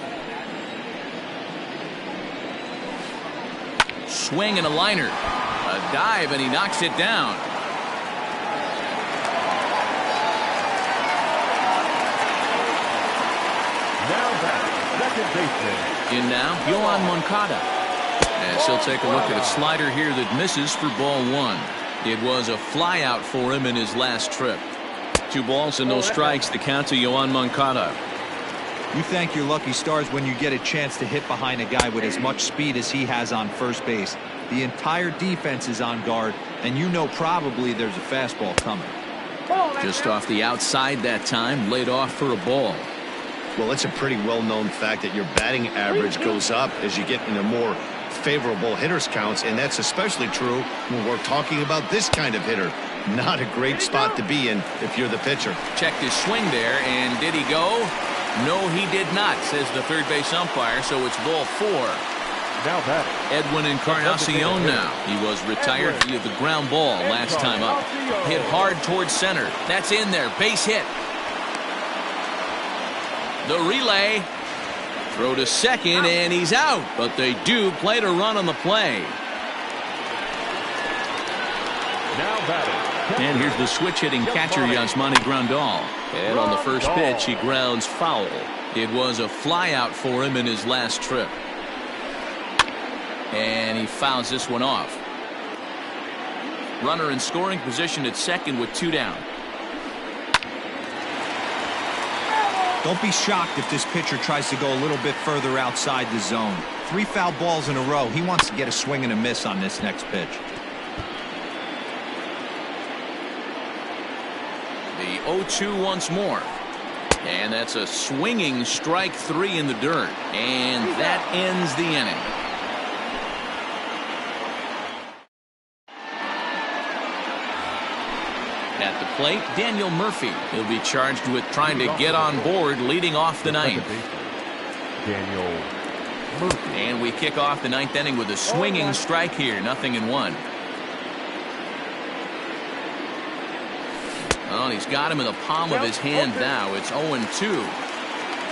Swing and a liner. A dive, and he knocks it down. Now back, second baseman. In now, Yohan Moncada. As he'll take a look at a slider here that misses for ball 1. It was a flyout for him in his last trip. 2 balls and no strikes. The count to Yohan Moncada. You thank your lucky stars when you get a chance to hit behind a guy with as much speed as he has on first base. The entire defense is on guard, and you know probably there's a fastball coming. Just off the outside that time, laid off for a ball. Well, it's a pretty well-known fact that your batting average goes up as you get into more favorable hitters counts, and that's especially true when we're talking about this kind of hitter. Not a great spot to be in if you're the pitcher. Checked his swing there, and did he go? No, he did not, says the third base umpire, so it's ball 4. Now batting, Edwin Encarnacion now. He was retired via the ground ball last time up. Hit hard towards center. That's in there. Base hit. The relay. Throw to second, and he's out. But they do play to run on the play. Now batting. And here's the switch-hitting catcher, Yasmani Grandal. And on the first pitch, he grounds foul. It was a flyout for him in his last trip. And he fouls this one off. Runner in scoring position at second with 2 down. Don't be shocked if this pitcher tries to go a little bit further outside the zone. 3 foul balls in a row. He wants to get a swing and a miss on this next pitch. The 0-2 once more. And that's a swinging strike 3 in the dirt. And that ends the inning. At the plate, Daniel Murphy. He'll be charged with trying to get on board leading off the ninth. Daniel Murphy. And we kick off the ninth inning with a swinging strike here. 0-1. Well, he's got him in the palm of his hand now. It's 0-2.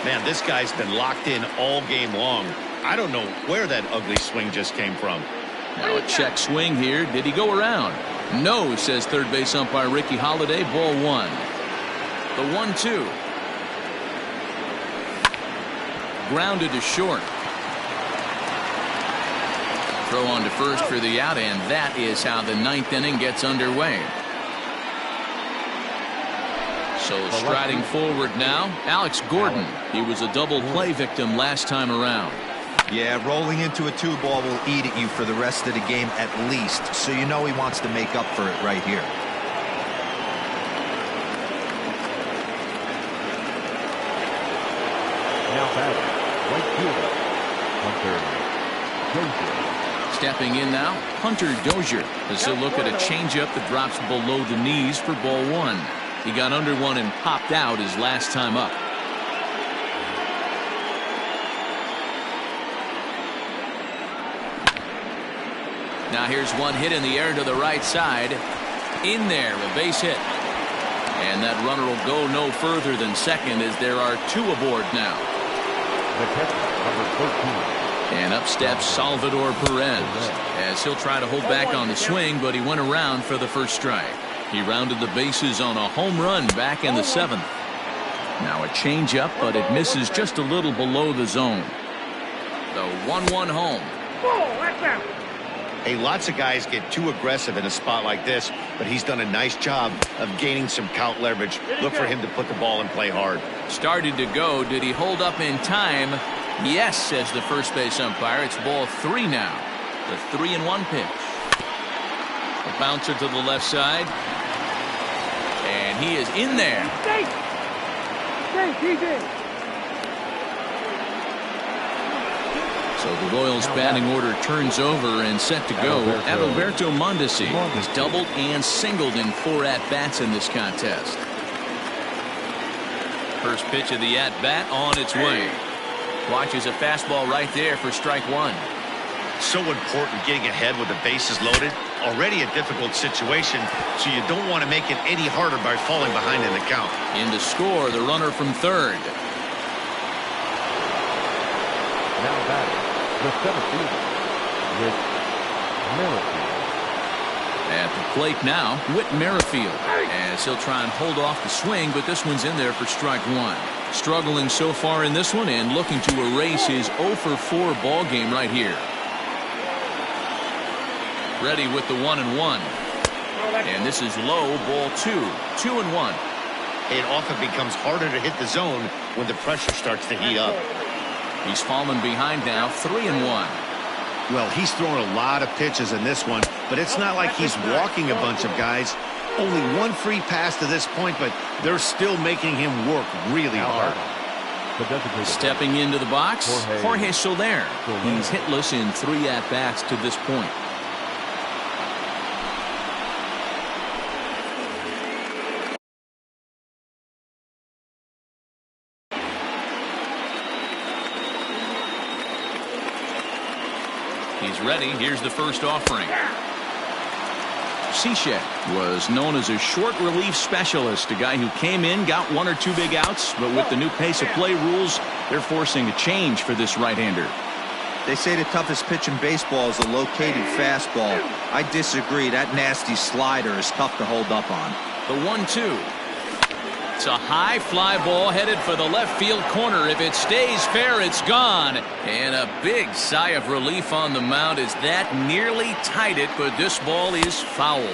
Man, this guy's been locked in all game long. I don't know where that ugly swing just came from. Now a check swing here. Did he go around? No, says third base umpire Ricky Holiday. Ball 1. The 1-2. Grounded to short. Throw on to first for the out, and that is how the ninth inning gets underway. So striding forward now, Alex Gordon. He was a double play victim last time around. Yeah, rolling into a 2-ball will eat at you for the rest of the game at least, so you know he wants to make up for it right here. Now batting. Right fielder. Hunter Dozier. Stepping in now, Hunter Dozier. As he'll look at a changeup that drops below the knees for ball 1. He got under one and popped out his last time up. Now here's one hit in the air to the right side. In there, a base hit. And that runner will go no further than second as there are 2 aboard now. The catcher, number 13. And up steps Salvador Perez as he'll try to hold back on the swing, but he went around for the first strike. He rounded the bases on a home run back in the 7th. Now a changeup, but it misses just a little below the zone. The 1-1 home. That's out. Hey, lots of guys get too aggressive in a spot like this, but he's done a nice job of gaining some count leverage. Look for him to put the ball in play hard. Started to go. Did he hold up in time? Yes, says the first base umpire. It's ball 3 now. The 3-1 pitch. A bouncer to the left side. And he is in there. Stay, TJ. So the Royals batting order turns over and set to go. Adalberto Mondesi has doubled and singled in 4 at-bats in this contest. First pitch of the at-bat on its way. Watches a fastball right there for strike 1. So important getting ahead with the bases loaded. Already a difficult situation, so you don't want to make it any harder by falling behind in the count. In to score, the runner from third. Now batting. The 7th fielder. Whit Merrifield. At the plate now, Whit Merrifield. As he'll try and hold off the swing, but this one's in there for strike 1. Struggling so far in this one and looking to erase his 0-for-4 ball game right here. Ready with the 1-1. And this is low, ball 2. 2-1. It often becomes harder to hit the zone when the pressure starts to heat up. He's fallen behind now, 3-1. Well, he's thrown a lot of pitches in this one, but it's not like he's walking a bunch of guys. Only 1 free pass to this point, but they're still making him work really hard. Stepping into the box, Jorge Soler. He's hitless in 3 at-bats to this point. He's ready. Here's the first offering. Cishek was known as a short relief specialist, a guy who came in, got 1 or 2 big outs, but with the new pace of play rules, they're forcing a change for this right-hander. They say the toughest pitch in baseball is a located fastball. I disagree. That nasty slider is tough to hold up on. The 1-2. It's a high fly ball headed for the left field corner. If it stays fair, it's gone. And a big sigh of relief on the mound as that nearly tied it, but this ball is foul.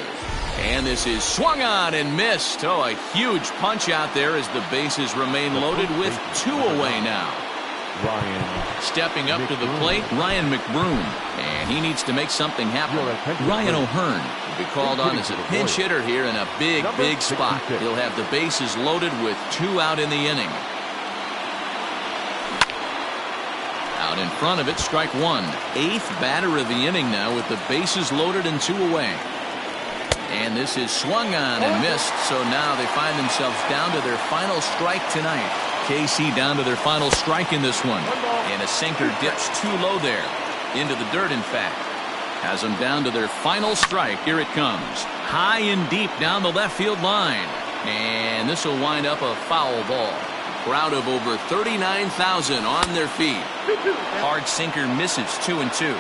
And this is swung on and missed. Oh, a huge punch out there as the bases remain loaded with 2 away now. Stepping up to the plate, Ryan McBroom. And he needs to make something happen. Ryan O'Hearn will be called on as a pinch hitter here in a big, big spot. He'll have the bases loaded with 2 out in the inning. Out in front of it, strike 1. 8th batter of the inning now with the bases loaded and 2 away. And this is swung on and missed, so now they find themselves down to their final strike tonight. KC down to their final strike in this one. And a sinker dips too low there. Into the dirt, in fact. Has them down to their final strike. Here it comes. High and deep down the left field line. And this will wind up a foul ball. Crowd of over 39,000 on their feet. Hard sinker misses 2-2.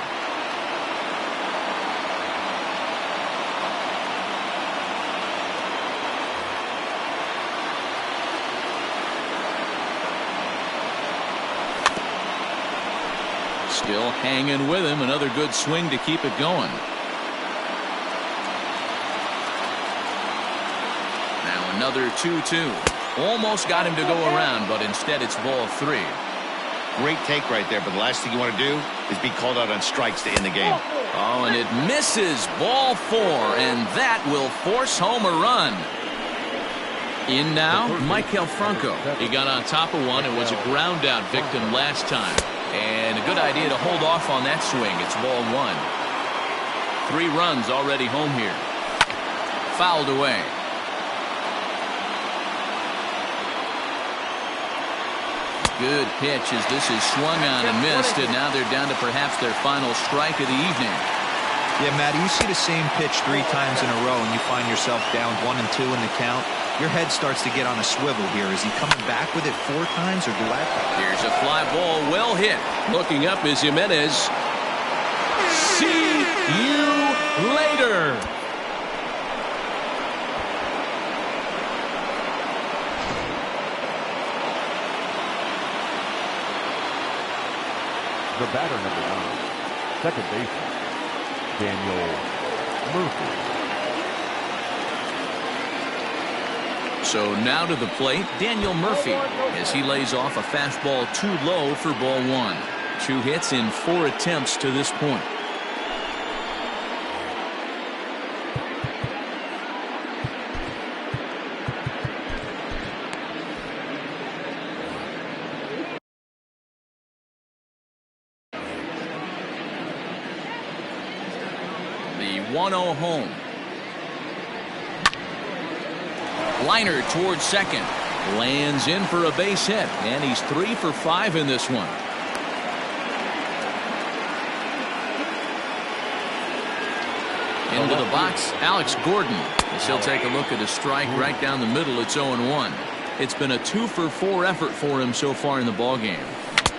Still hanging with him. Another good swing to keep it going. Now another 2-2. Almost got him to go around, but instead it's ball 3. Great take right there, but the last thing you want to do is be called out on strikes to end the game. Oh, and it misses. Ball 4, and that will force home a run. In now, Michael Franco. He got on top of one and was a ground out victim last time. And a good idea to hold off on that swing. It's ball 1. 3 runs already home here. Fouled away. Good pitch as this is swung on and missed, and now they're down to perhaps their final strike of the evening. Yeah, Matty, you see the same pitch 3 times in a row and you find yourself down 1 and 2 in the count. Your head starts to get on a swivel here. Is he coming back with it 4 times, or do I? Here's a fly ball, well hit. Looking up is Jimenez. See you later. The batter, number 9, second baseman, Daniel Murphy. So now to the plate, Daniel Murphy, as he lays off a fastball too low for ball 1. 2 hits in 4 attempts to this point. The 1-0 home. Liner towards second. Lands in for a base hit. And he's 3 for 5 in this one. Into the box, Alex Gordon. As he'll take a look at a strike right down the middle. It's 0-1. It's been a 2 for 4 effort for him so far in the ballgame.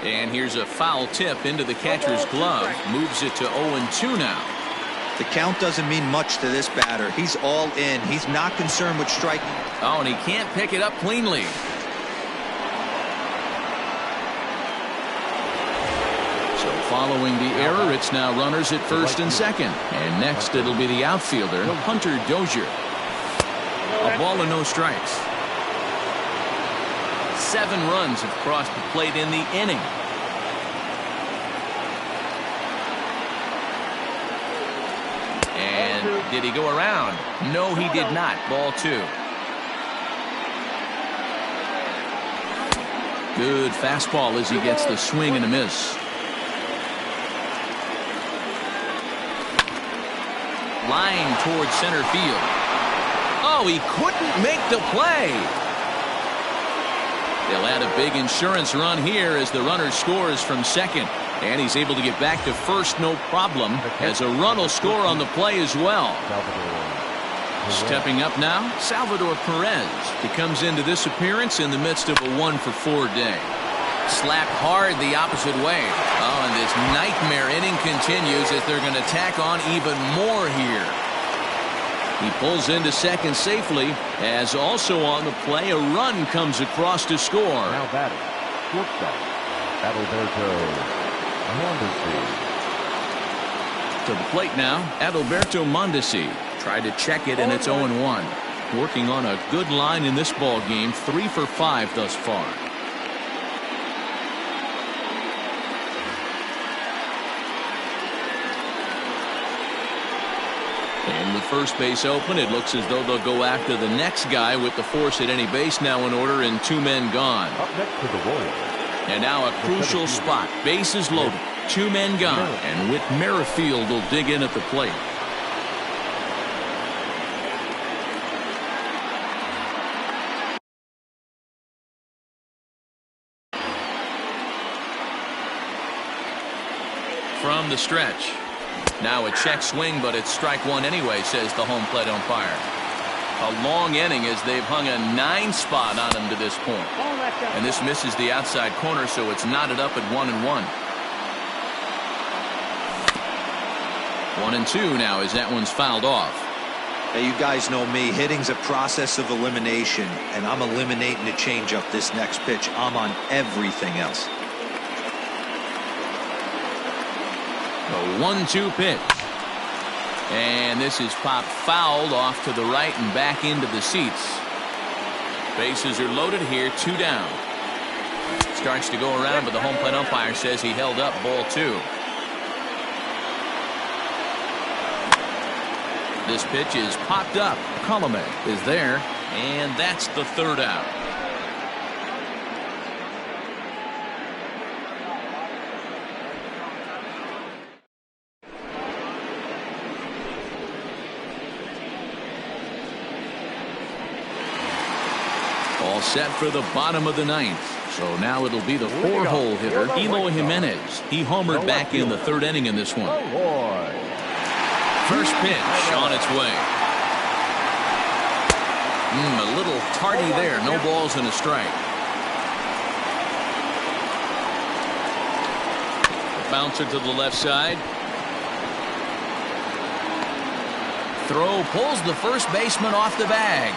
And here's a foul tip into the catcher's glove. Moves it to 0-2 now. The count doesn't mean much to this batter. He's all in. He's not concerned with striking. Oh, and he can't pick it up cleanly. So following the error, it's now runners at first and second. And next it'll be the outfielder, Hunter Dozier. A ball and no strikes. 7 runs have crossed the plate in the inning. And did he go around? No, he did not. Ball 2. Good fastball as he gets the swing and a miss. Line towards center field. Oh, he couldn't make the play. They'll add a big insurance run here as the runner scores from second. And he's able to get back to first, no problem, as a run will score on the play as well. Stepping up now, Salvador Perez. He comes into this appearance in the midst of a 1 for 4 day. Slapped hard the opposite way. Oh, and this nightmare inning continues as they're going to tack on even more here. He pulls into second safely, as also on the play a run comes across to score. Now batting, shortstop, Adalberto Mondesi. To the plate now, Adalberto Mondesi. Tried to check it, and it's 0-1. Working on a good line in this ball game, 3 for 5 thus far. And with first base open, it looks as though they'll go after the next guy with the force at any base now in order and 2 men gone. Up next to the Royals. And now a crucial spot. Bases loaded. 2 men gone. And Whit Merrifield will dig in at the plate. From the stretch. Now a check swing, but it's strike 1 anyway, says the home plate umpire. A long inning as they've hung a 9 spot on him to this point. And this misses the outside corner, so it's knotted up at 1-1. 1-2 now as that one's fouled off. Hey, you guys know me. Hitting's a process of elimination, and I'm eliminating the changeup this next pitch. I'm on everything else. A 1-2 pitch. And this is popped fouled off to the right and back into the seats. Bases are loaded here, 2 down. Starts to go around, but the home plate umpire says he held up ball 2. This pitch is popped up. Colome is there, and that's the 3rd out. All set for the bottom of the 9th. So now it'll be the 4-hole hitter, Eloy Jimenez. He homered back in the 3rd inning in this one. First pitch on its way. A little tardy there. No balls and a strike. The bouncer to the left side. Throw pulls the first baseman off the bag.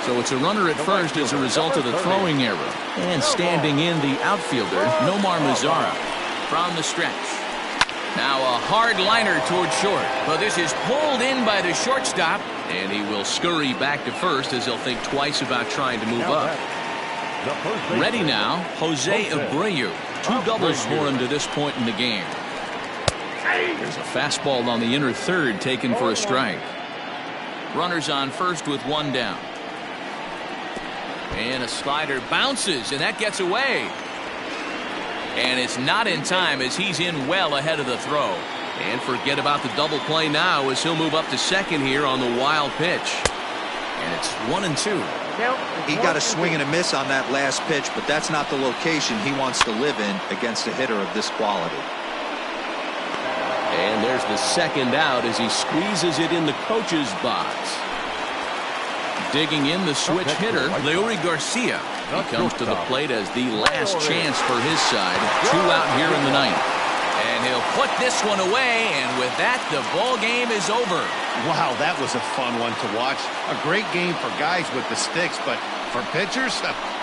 So it's a runner at first as a result of the throwing error. And standing in the outfielder, Nomar Mazara. From the stretch. Now a hard liner toward short. But this is pulled in by the shortstop. And he will scurry back to first as he'll think twice about trying to move up. Ready now, Jose Abreu. 2 doubles for him to this point in the game. There's a fastball on the inner third taken for a strike. Runners on first with 1 down. And a slider bounces, and that gets away. And it's not in time as he's in well ahead of the throw. And forget about the double play now as he'll move up to second here on the wild pitch. And it's 1-2. He got a swing and a miss on that last pitch, but that's not the location he wants to live in against a hitter of this quality. And there's the 2nd out as he squeezes it in the coach's box. Digging in the switch hitter, Leury Garcia. He comes to the plate as the last chance for his side. 2 out here in the 9th. And he'll put this one away, and with that, the ball game is over. Wow, that was a fun one to watch. A great game for guys with the sticks, but for pitchers,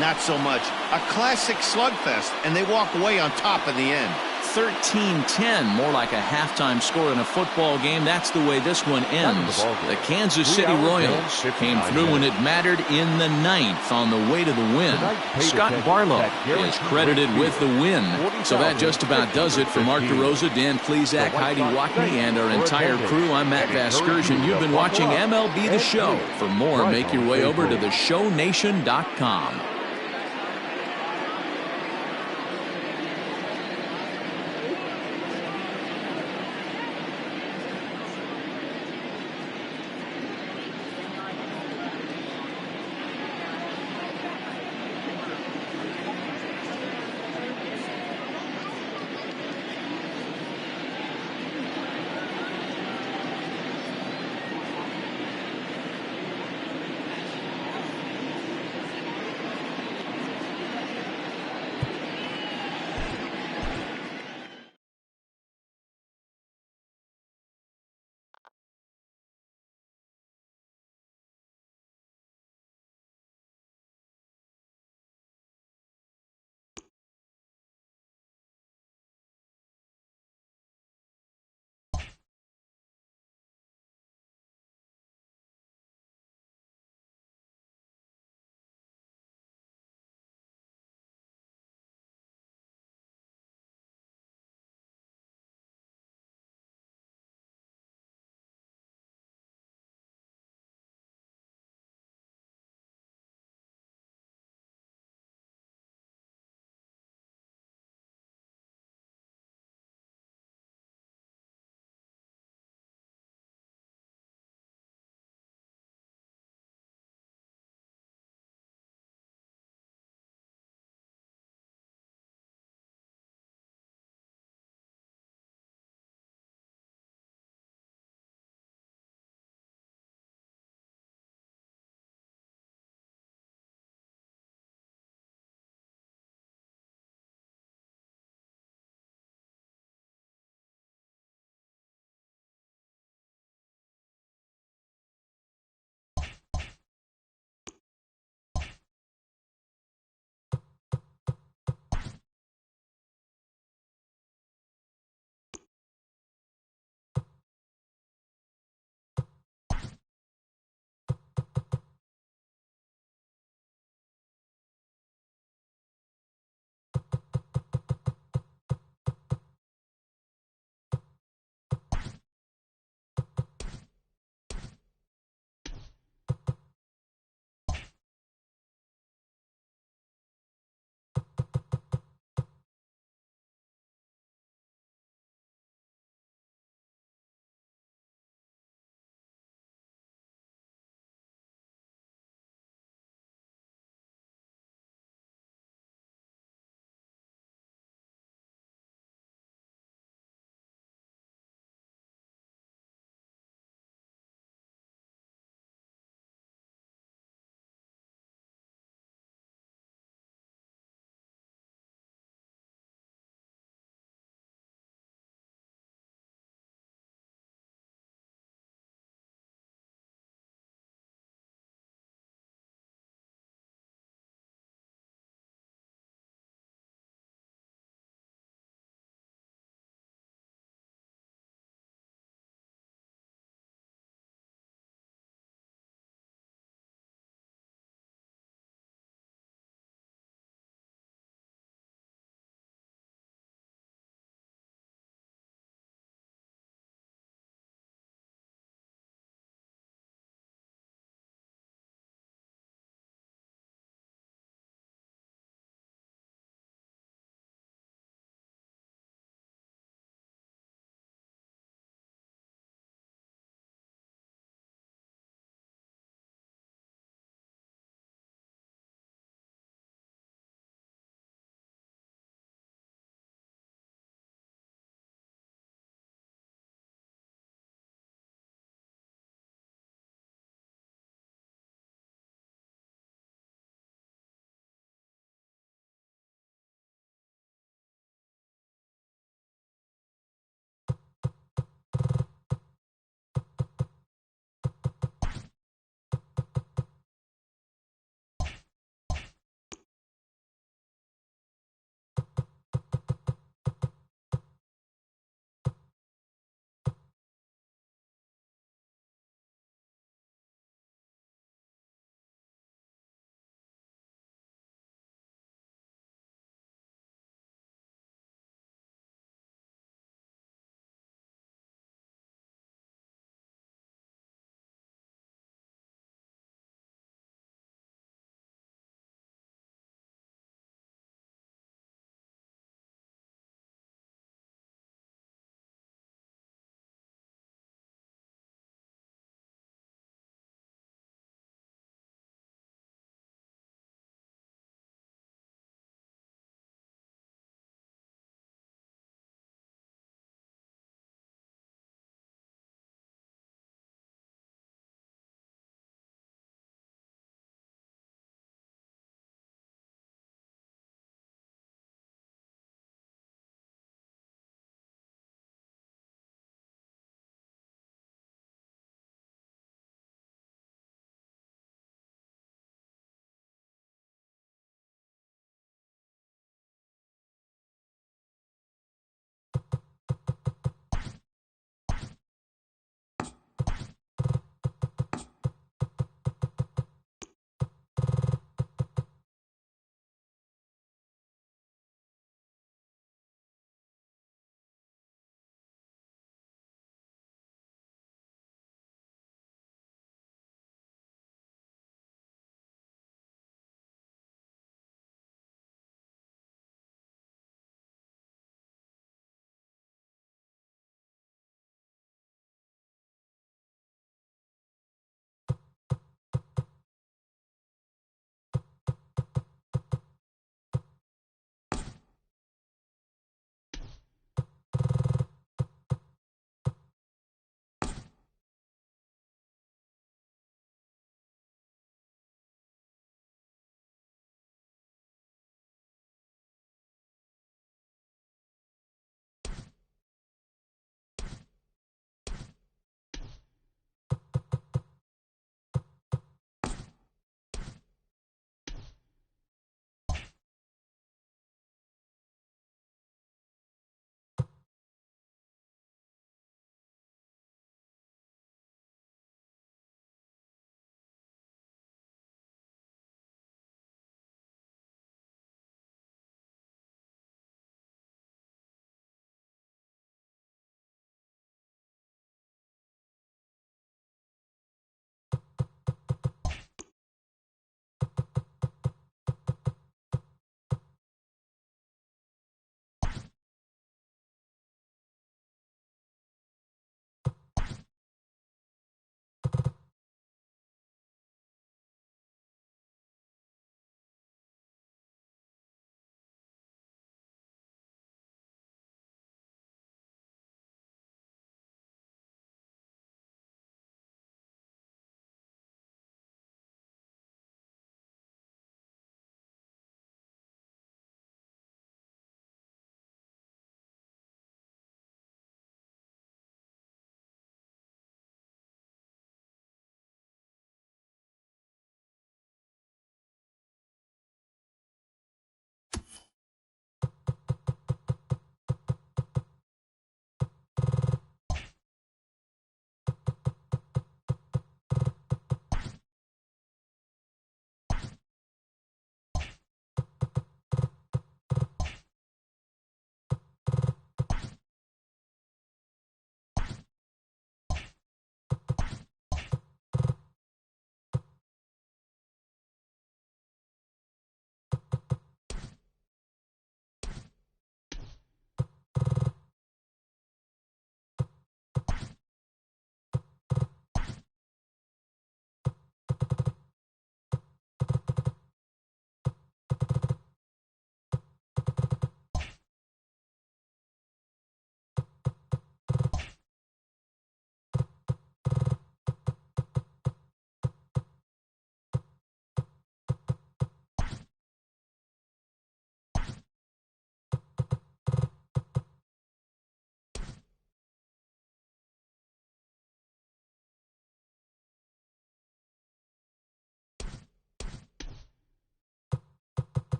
not so much. A classic slugfest, and they walk away on top in the end. 13-10, more like a halftime score in a football game. That's the way this one ends. The Kansas City Royals came through when it mattered in the 9th on the way to the win. Scott Barlow is credited with the win. So that just about does it for Mark DeRosa, Dan Plesac, Heidi Wackney, and our entire crew. I'm Matt Vasgersian. You've been watching MLB The Show. For more, make your way over to theshownation.com.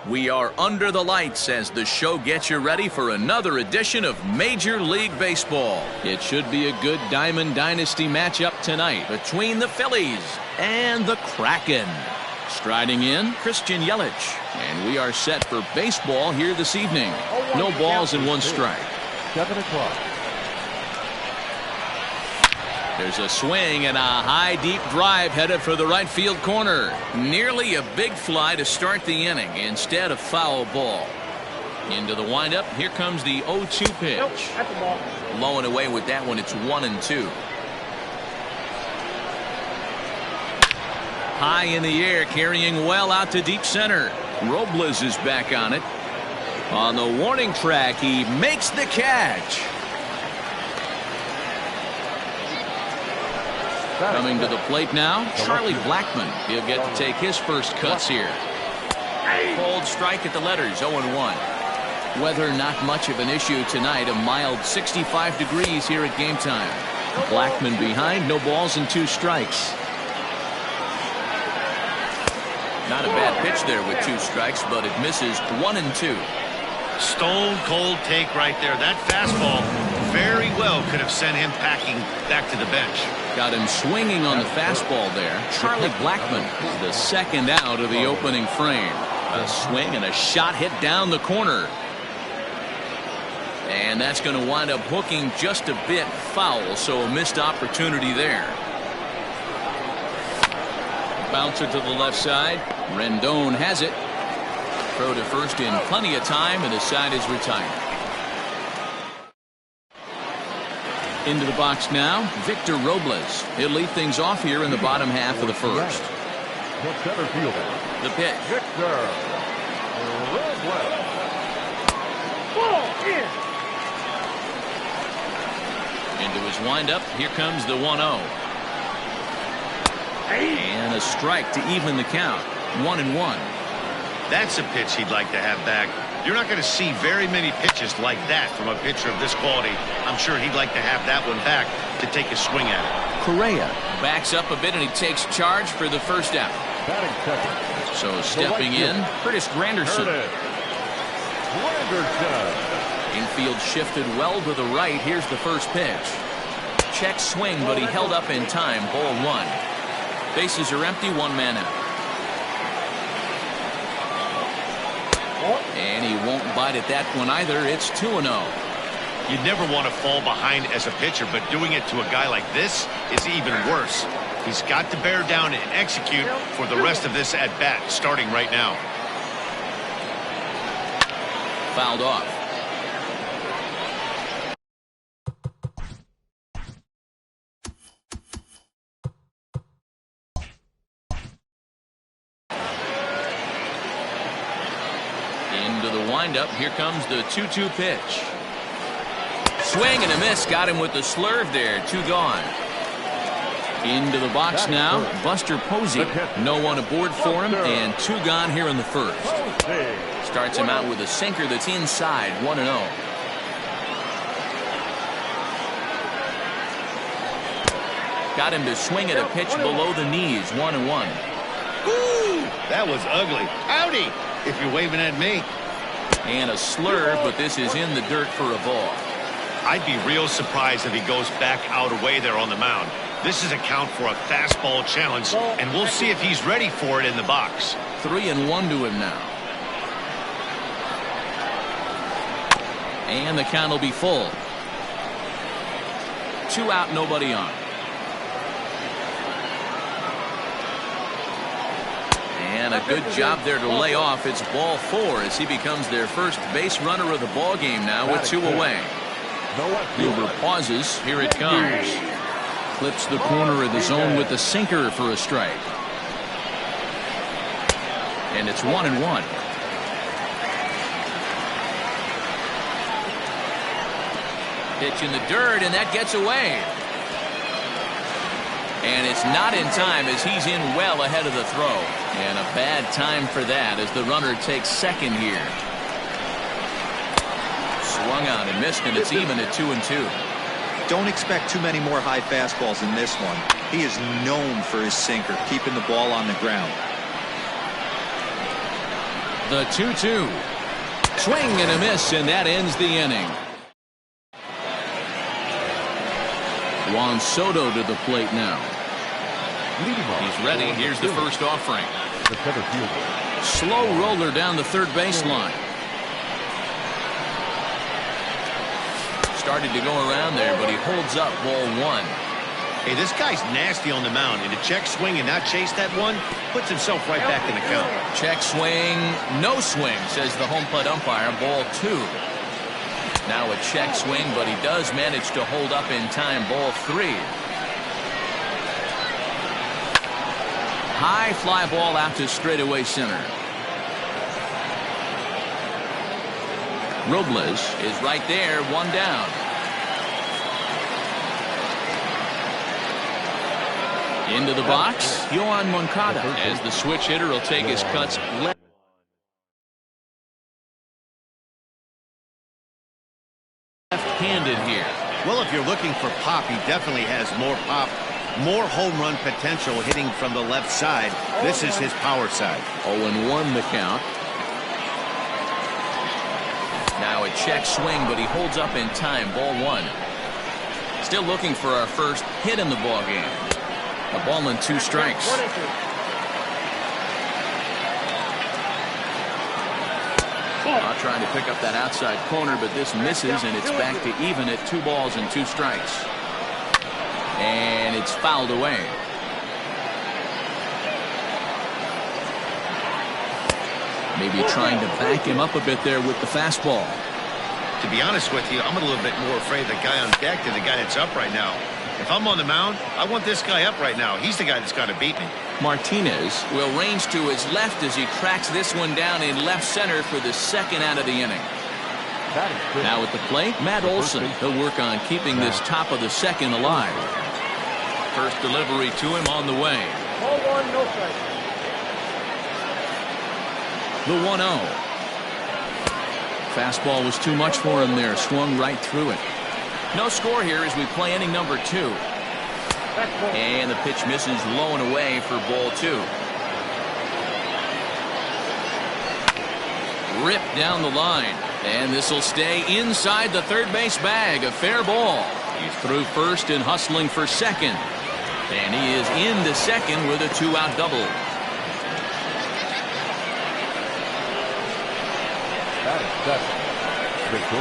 We are under the lights as the show gets you ready for another edition of Major League Baseball. It should be a good Diamond Dynasty matchup tonight between the Phillies and the Kraken. Striding in, Christian Yelich. And we are set for baseball here this evening. No balls and one strike. 7 o'clock. There's a swing and a high deep drive headed for the right field corner. Nearly a big fly to start the inning instead of foul ball. Into the windup. Here comes the 0-2 pitch. Nope, that's a ball. Low and away with that one. It's 1-2. High in the air, carrying well out to deep center. Robles is back on it. On the warning track, he makes the catch. Coming to the plate now, Charlie Blackmon. He'll get to take his first cuts here. Cold strike at the letters, 0-1. Weather not much of an issue tonight. A mild 65 degrees here at game time. Blackmon behind, no balls and 2 strikes. Not a bad pitch there with 2 strikes, but it misses 1-2. Stone cold take right there. That fastball very well could have sent him packing back to the bench. Got him swinging on the fastball there. Charlie Blackmon is the second out of the opening frame. A swing and a shot hit down the corner. And that's going to wind up hooking just a bit foul, so a missed opportunity there. Bouncer to the left side. Rendon has it. Throw to first in plenty of time, and the side is retired. Into the box now, Victor Robles. He'll lead things off here in the bottom half of the first. The center fielder, The pitch. Victor Robles. Ball in. Into his windup. Here comes the 1-0. And a strike to even the count. 1-1. That's a pitch he'd like to have back. You're not going to see very many pitches like that from a pitcher of this quality. I'm sure he'd like to have that one back to take a swing at it. Correa backs up a bit and he takes charge for the first out. Batting second. So stepping in, Curtis Granderson. Granderson. Infield shifted well to the right. Here's the first pitch. Check swing, but he held up in time. Ball 1. Bases are empty, 1 man out. And he won't bite at that one either. It's 2-0. You'd never want to fall behind as a pitcher, but doing it to a guy like this is even worse. He's got to bear down and execute for the rest of this at bat, starting right now. Fouled off. Into the windup. Here comes the 2-2 pitch. Swing and a miss. Got him with the slurve there. 2 gone. Into the box now. Buster Posey. No one aboard for him. And 2 gone here in the first. Starts him out with a sinker that's inside. 1-0. Got him to swing at a pitch below the knees. 1-1. Ooh, that was ugly. Howdy, if you're waving at me. And a slurve, but this is in the dirt for a ball. I'd be real surprised if he goes back out away there on the mound. This is a count for a fastball challenge, and we'll see if he's ready for it in the box. 3-1 to him now. And the count will be full. 2 out, nobody on. And a good job there to lay off. It's ball 4 as he becomes their first base runner of the ball game now with 2 away. Huber pauses. Here it comes. Clips the corner of the zone with the sinker for a strike. And it's 1-1. Pitch in the dirt, and that gets away. And it's not in time as he's in well ahead of the throw. And a bad time for that as the runner takes second here. Swung on and missed, and it's even at 2-2. Don't expect too many more high fastballs in this one. He is known for his sinker, keeping the ball on the ground. The 2-2. Swing and a miss, and that ends the inning. Juan Soto to the plate now. He's ready. Here's the first offering. The center fielder. Slow roller down the third baseline. Started to go around there, but he holds up ball one. Hey, this guy's nasty on the mound, and to check swing and not chase that one puts himself right back in the count. Check swing, no swing, says the home plate umpire. Ball two. Now a check swing, but he does manage to hold up in time. Ball three. High fly ball out to straightaway center. Robles is right there, one down. Into the box, Yohan Moncada, as the switch hitter will take his cuts left-handed here. Well, if you're looking for pop, he definitely has more pop, more home run potential hitting from the left side. This is his power side. 0-1 the count. Now a check swing, but he holds up in time. Ball one. Still looking for our first hit in the ball game. A ball and 2 strikes. Trying to pick up that outside corner, but this misses, and it's back to even at 2 balls and 2 strikes. And it's fouled away. Maybe trying to back him up a bit there with the fastball. To be honest with you, I'm a little bit more afraid of the guy on deck than the guy that's up right now. If I'm on the mound, I want this guy up right now. He's the guy that's got to beat me. Martinez will range to his left as he tracks this one down in left center for the second out of the inning. Now at the plate, Matt Olson. He'll work on keeping this top of the second alive. First delivery to him on the way. Ball one, no strike. The 1-0. Fastball was too much for him there. Swung right through it. No score here as we play inning number 2. And the pitch misses low and away for ball 2. Ripped down the line. And this will stay inside the third base bag. A fair ball. He's through first and hustling for second. And he is into second with a 2-out double.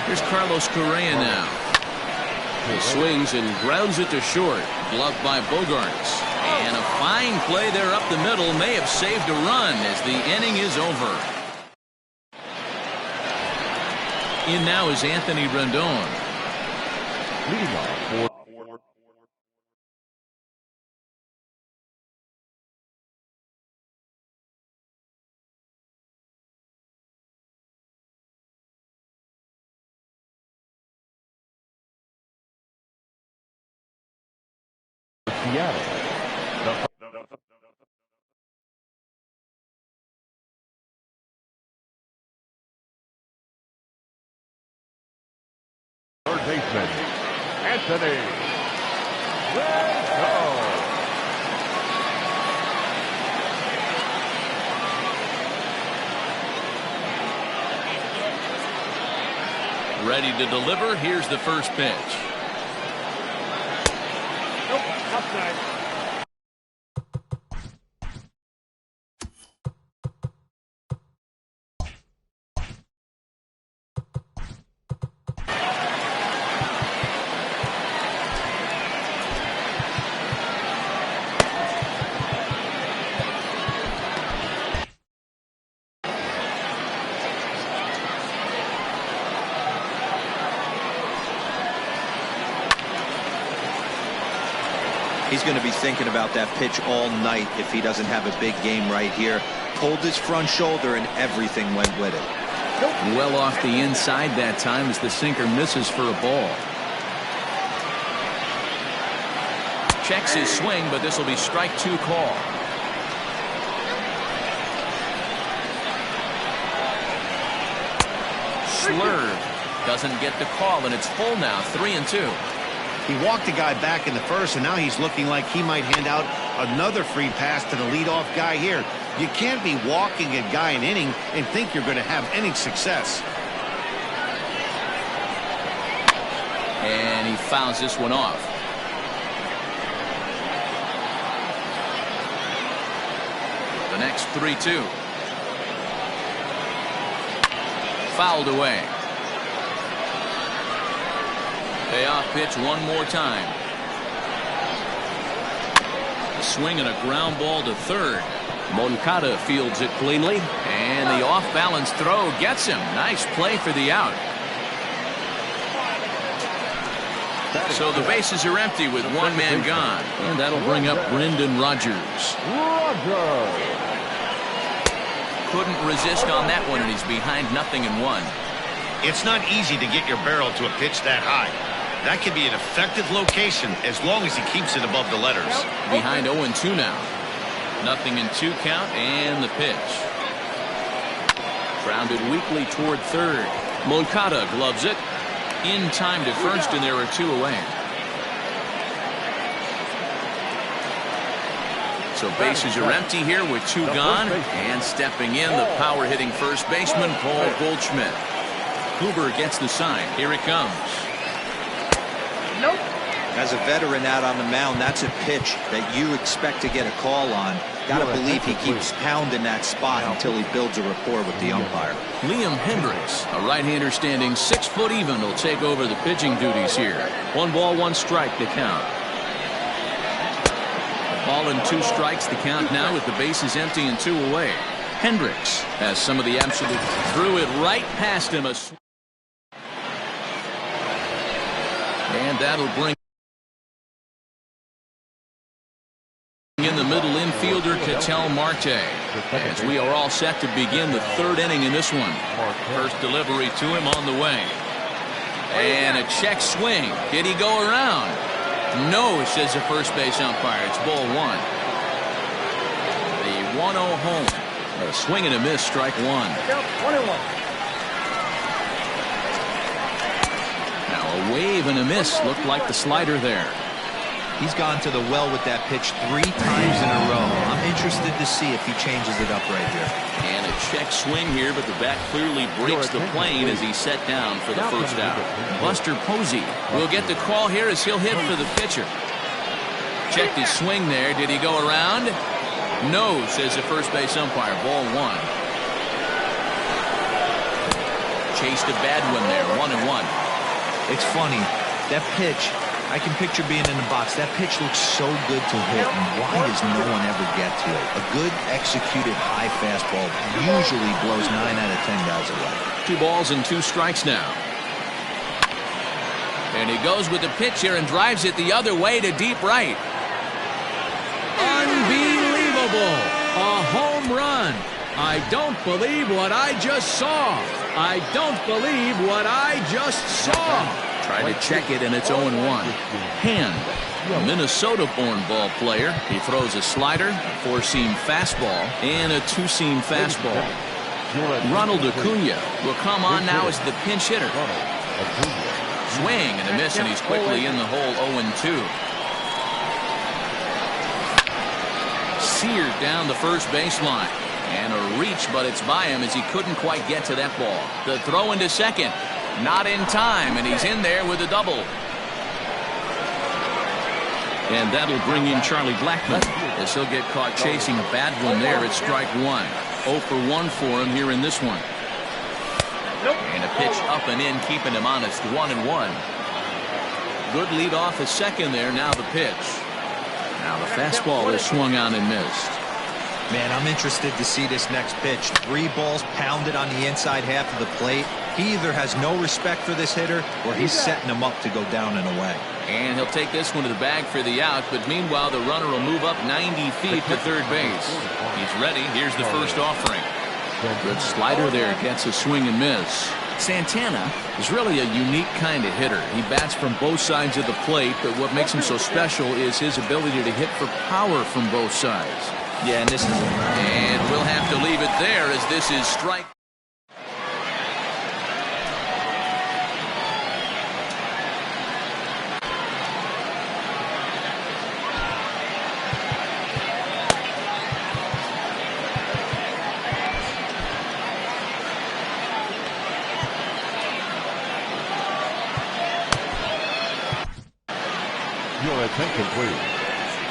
Here's Carlos Correa now. He swings and grounds it to short. Gloved by Bogarts. And a fine play there up the middle may have saved a run as the inning is over. In now is Anthony Rendon. Leading off for Seattle. Third baseman, Anthony Rendon. Ready to deliver. Here's the first pitch. Nope, outside. He's going to be thinking about that pitch all night if he doesn't have a big game right here. Pulled his front shoulder and everything went with it. Well off the inside that time as the sinker misses for a ball. Checks his swing, but this will be strike 2 call. Slurve doesn't get the call, and it's full now, 3-2. He walked the guy back in the first, and now he's looking like he might hand out another free pass to the leadoff guy here. You can't be walking a guy an inning and think you're going to have any success. And he fouls this one off. The next 3-2. Fouled away. Payoff pitch one more time. A swing and a ground ball to third. Moncada fields it cleanly, and the off-balance throw gets him. Nice play for the out. So the bases are empty with one man gone, and that'll bring up Brendan Rodgers. Couldn't resist on that one, and he's behind 0-1. It's not easy to get your barrel to a pitch that high. That can be an effective location as long as he keeps it above the letters. Behind 0-2 now. 0-2 count, and the pitch. Grounded weakly toward third. Moncada gloves it. In time to first, and there are 2 away. So bases are empty here with 2 gone. And stepping in, the power-hitting first baseman, Paul Goldschmidt. Huber gets the sign. Here it comes. Nope. As a veteran out on the mound, that's a pitch that you expect to get a call on. Got to believe he keeps pounding that spot until he builds a rapport with the umpire. Liam Hendricks, a right-hander standing 6 foot even, will take over the pitching duties here. 1 ball, 1 strike to count. A ball and 2 strikes to count now with the bases empty and 2 away. Hendricks has some of the absolute. Threw it right past him. And that'll bring in the middle infielder Ketel Marte, as we are all set to begin the 3rd inning in this one. First delivery to him on the way. And a check swing. Did he go around? No, says the first base umpire. It's ball 1. The 1-0 home. A swing and a miss, strike 1. Now a wave and a miss. Looked like the slider there. He's gone to the well with that pitch 3 times in a row. I'm interested to see if he changes it up right here. And a check swing here, but the bat clearly breaks the plane as he's set down for the first out. Buster Posey will get the call here as he'll hit for the pitcher. Checked his swing there. Did he go around? No, says the first base umpire. Ball 1. Chased a bad one there. 1-1. It's funny. That pitch, I can picture being in the box. That pitch looks so good to hit, and why does no one ever get to it? A good executed high fastball usually blows 9 out of 10 guys away. 2 balls and 2 strikes now. And he goes with the pitch here and drives it the other way to deep right. Unbelievable! A home run. I don't believe what I just saw. I don't believe what I just saw. Try to check it, and it's 0-1. Hand, a Minnesota-born ball player. He throws a slider, a 4-seam fastball, and a 2-seam fastball. Ronald Acuna will come on now as the pinch hitter. Swing and a miss, and he's quickly in the hole. 0-2. Seared down the first baseline. And a reach, but it's by him as he couldn't quite get to that ball. The throw into second. Not in time, and he's in there with a double. And that'll bring in Charlie Blackmon as he'll get caught chasing a bad one there at strike 1. 0 for 1 for him here in this one. And a pitch up and in, keeping him honest. 1-1. Good lead off a second there. Now the pitch. Now the fastball is swung on and missed. Man, I'm interested to see this next pitch. 3 balls pounded on the inside half of the plate. He either has no respect for this hitter or he's setting him up to go down and away. And he'll take this one to the bag for the out, but meanwhile the runner will move up 90 feet to third base. He's ready. Here's the first offering. Good slider there. Gets a swing and miss. Santana is really a unique kind of hitter. He bats from both sides of the plate, but what makes him so special is his ability to hit for power from both sides. Yeah, and this is... And we'll have to leave it there as this is strike. complete.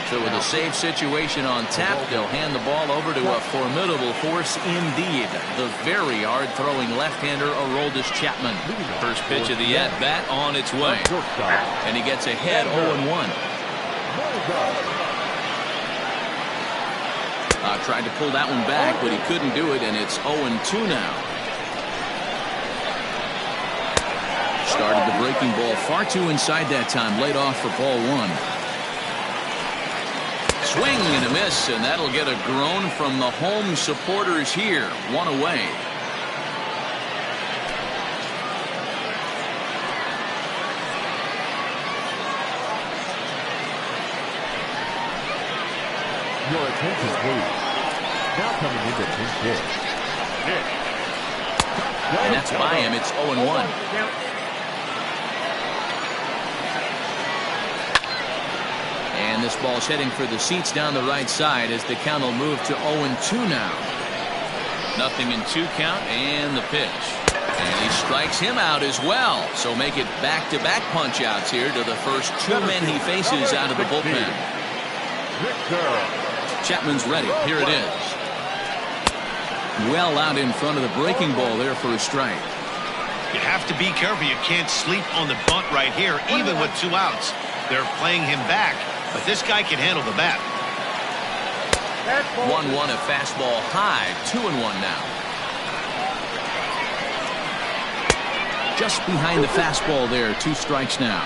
So with a save situation on tap, they'll hand the ball over to a formidable force indeed. The very hard-throwing left-hander, Aroldis Chapman. First pitch of the at-bat on its way. And he gets ahead 0-1. Tried to pull that one back, but he couldn't do it, and it's 0-2 now. Started the breaking ball far too inside that time. Laid off for ball one. Swing and a miss, and that'll get a groan from the home supporters here. One away. Your attention, please. Now coming into his pitch. And that's by him. It's 0-1. And this ball's heading for the seats down the right side as the count will move to 0-2 now. Nothing in 2 count, and the pitch. And he strikes him out as well. So make it back-to-back punch-outs here to the first 2 men he faces out of the bullpen. Chapman's ready. Here it is. Well out in front of the breaking ball there for a strike. You have to be careful. You can't sleep on the bunt right here, even with 2 outs. They're playing him back, but this guy can handle the bat. 1-1, a fastball high. 2-1 now. Just behind the fastball there. 2 strikes now.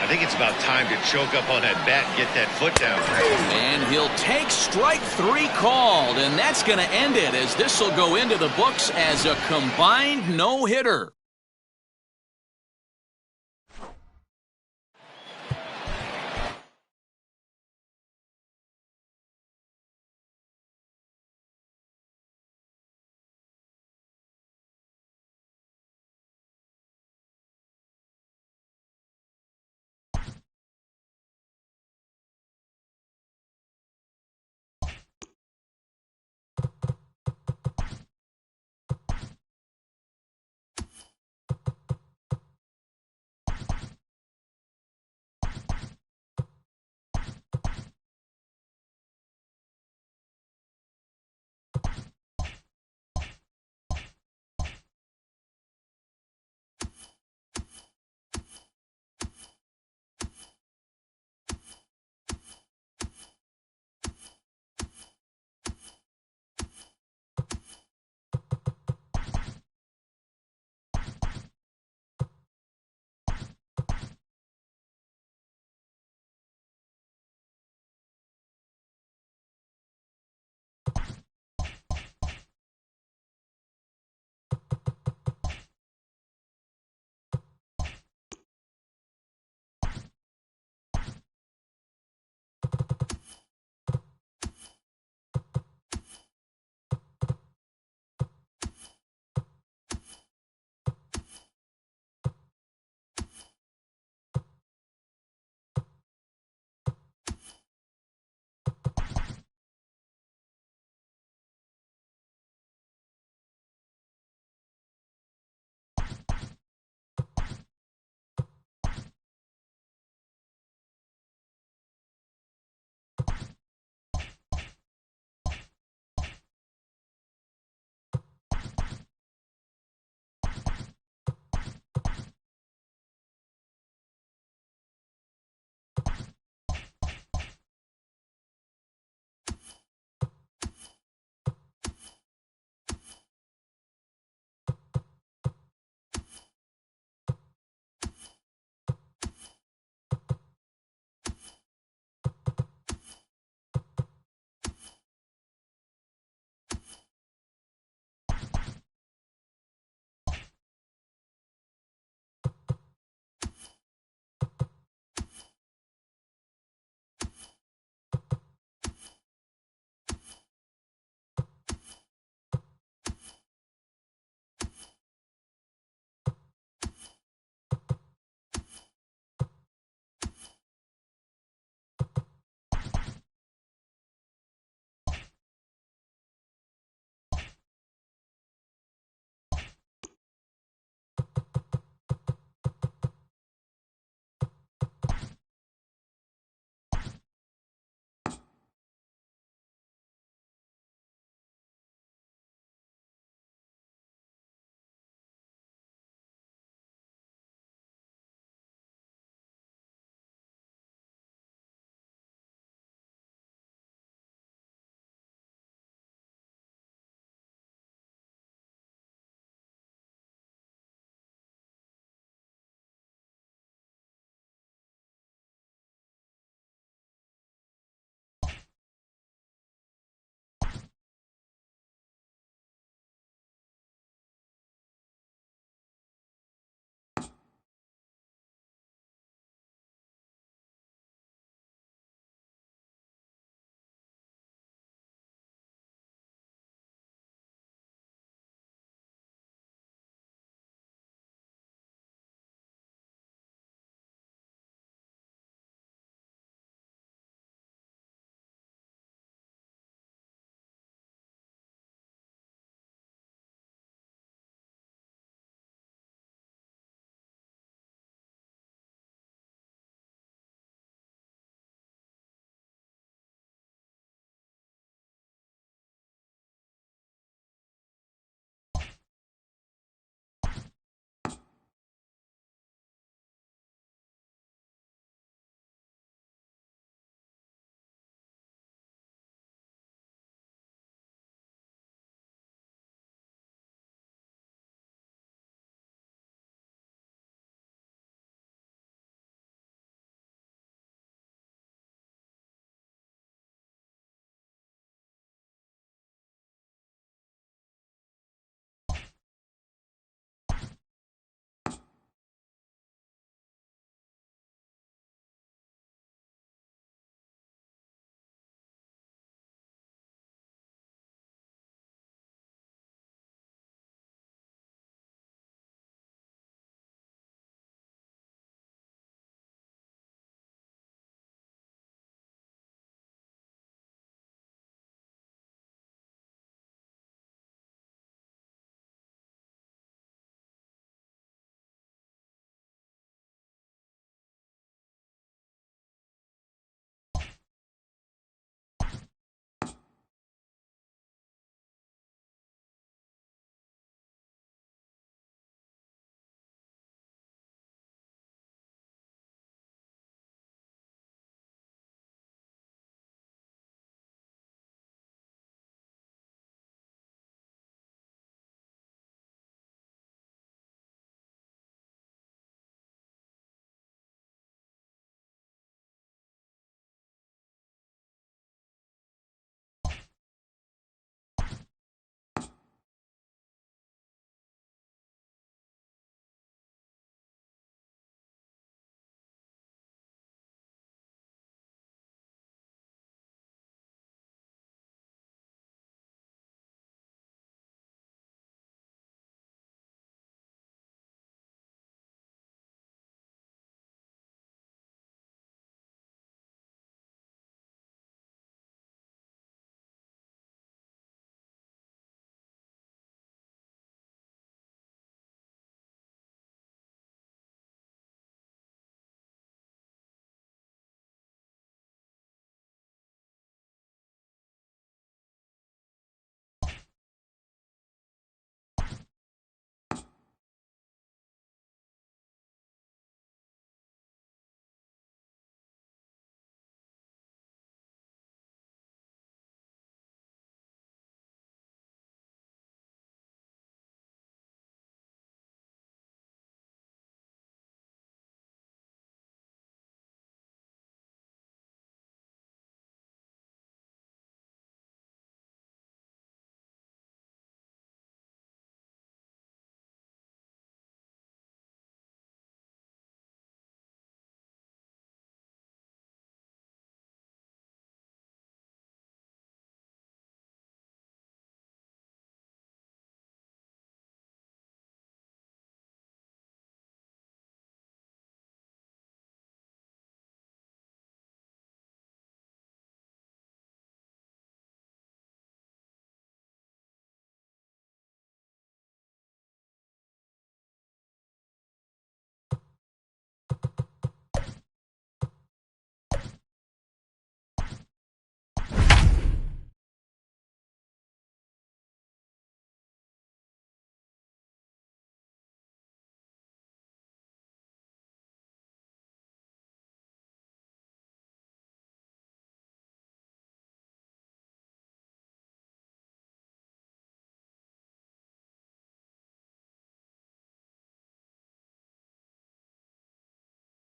I think it's about time to choke up on that bat and get that foot down. And he'll take strike 3 called, and that's going to end it, as this will go into the books as a combined no-hitter.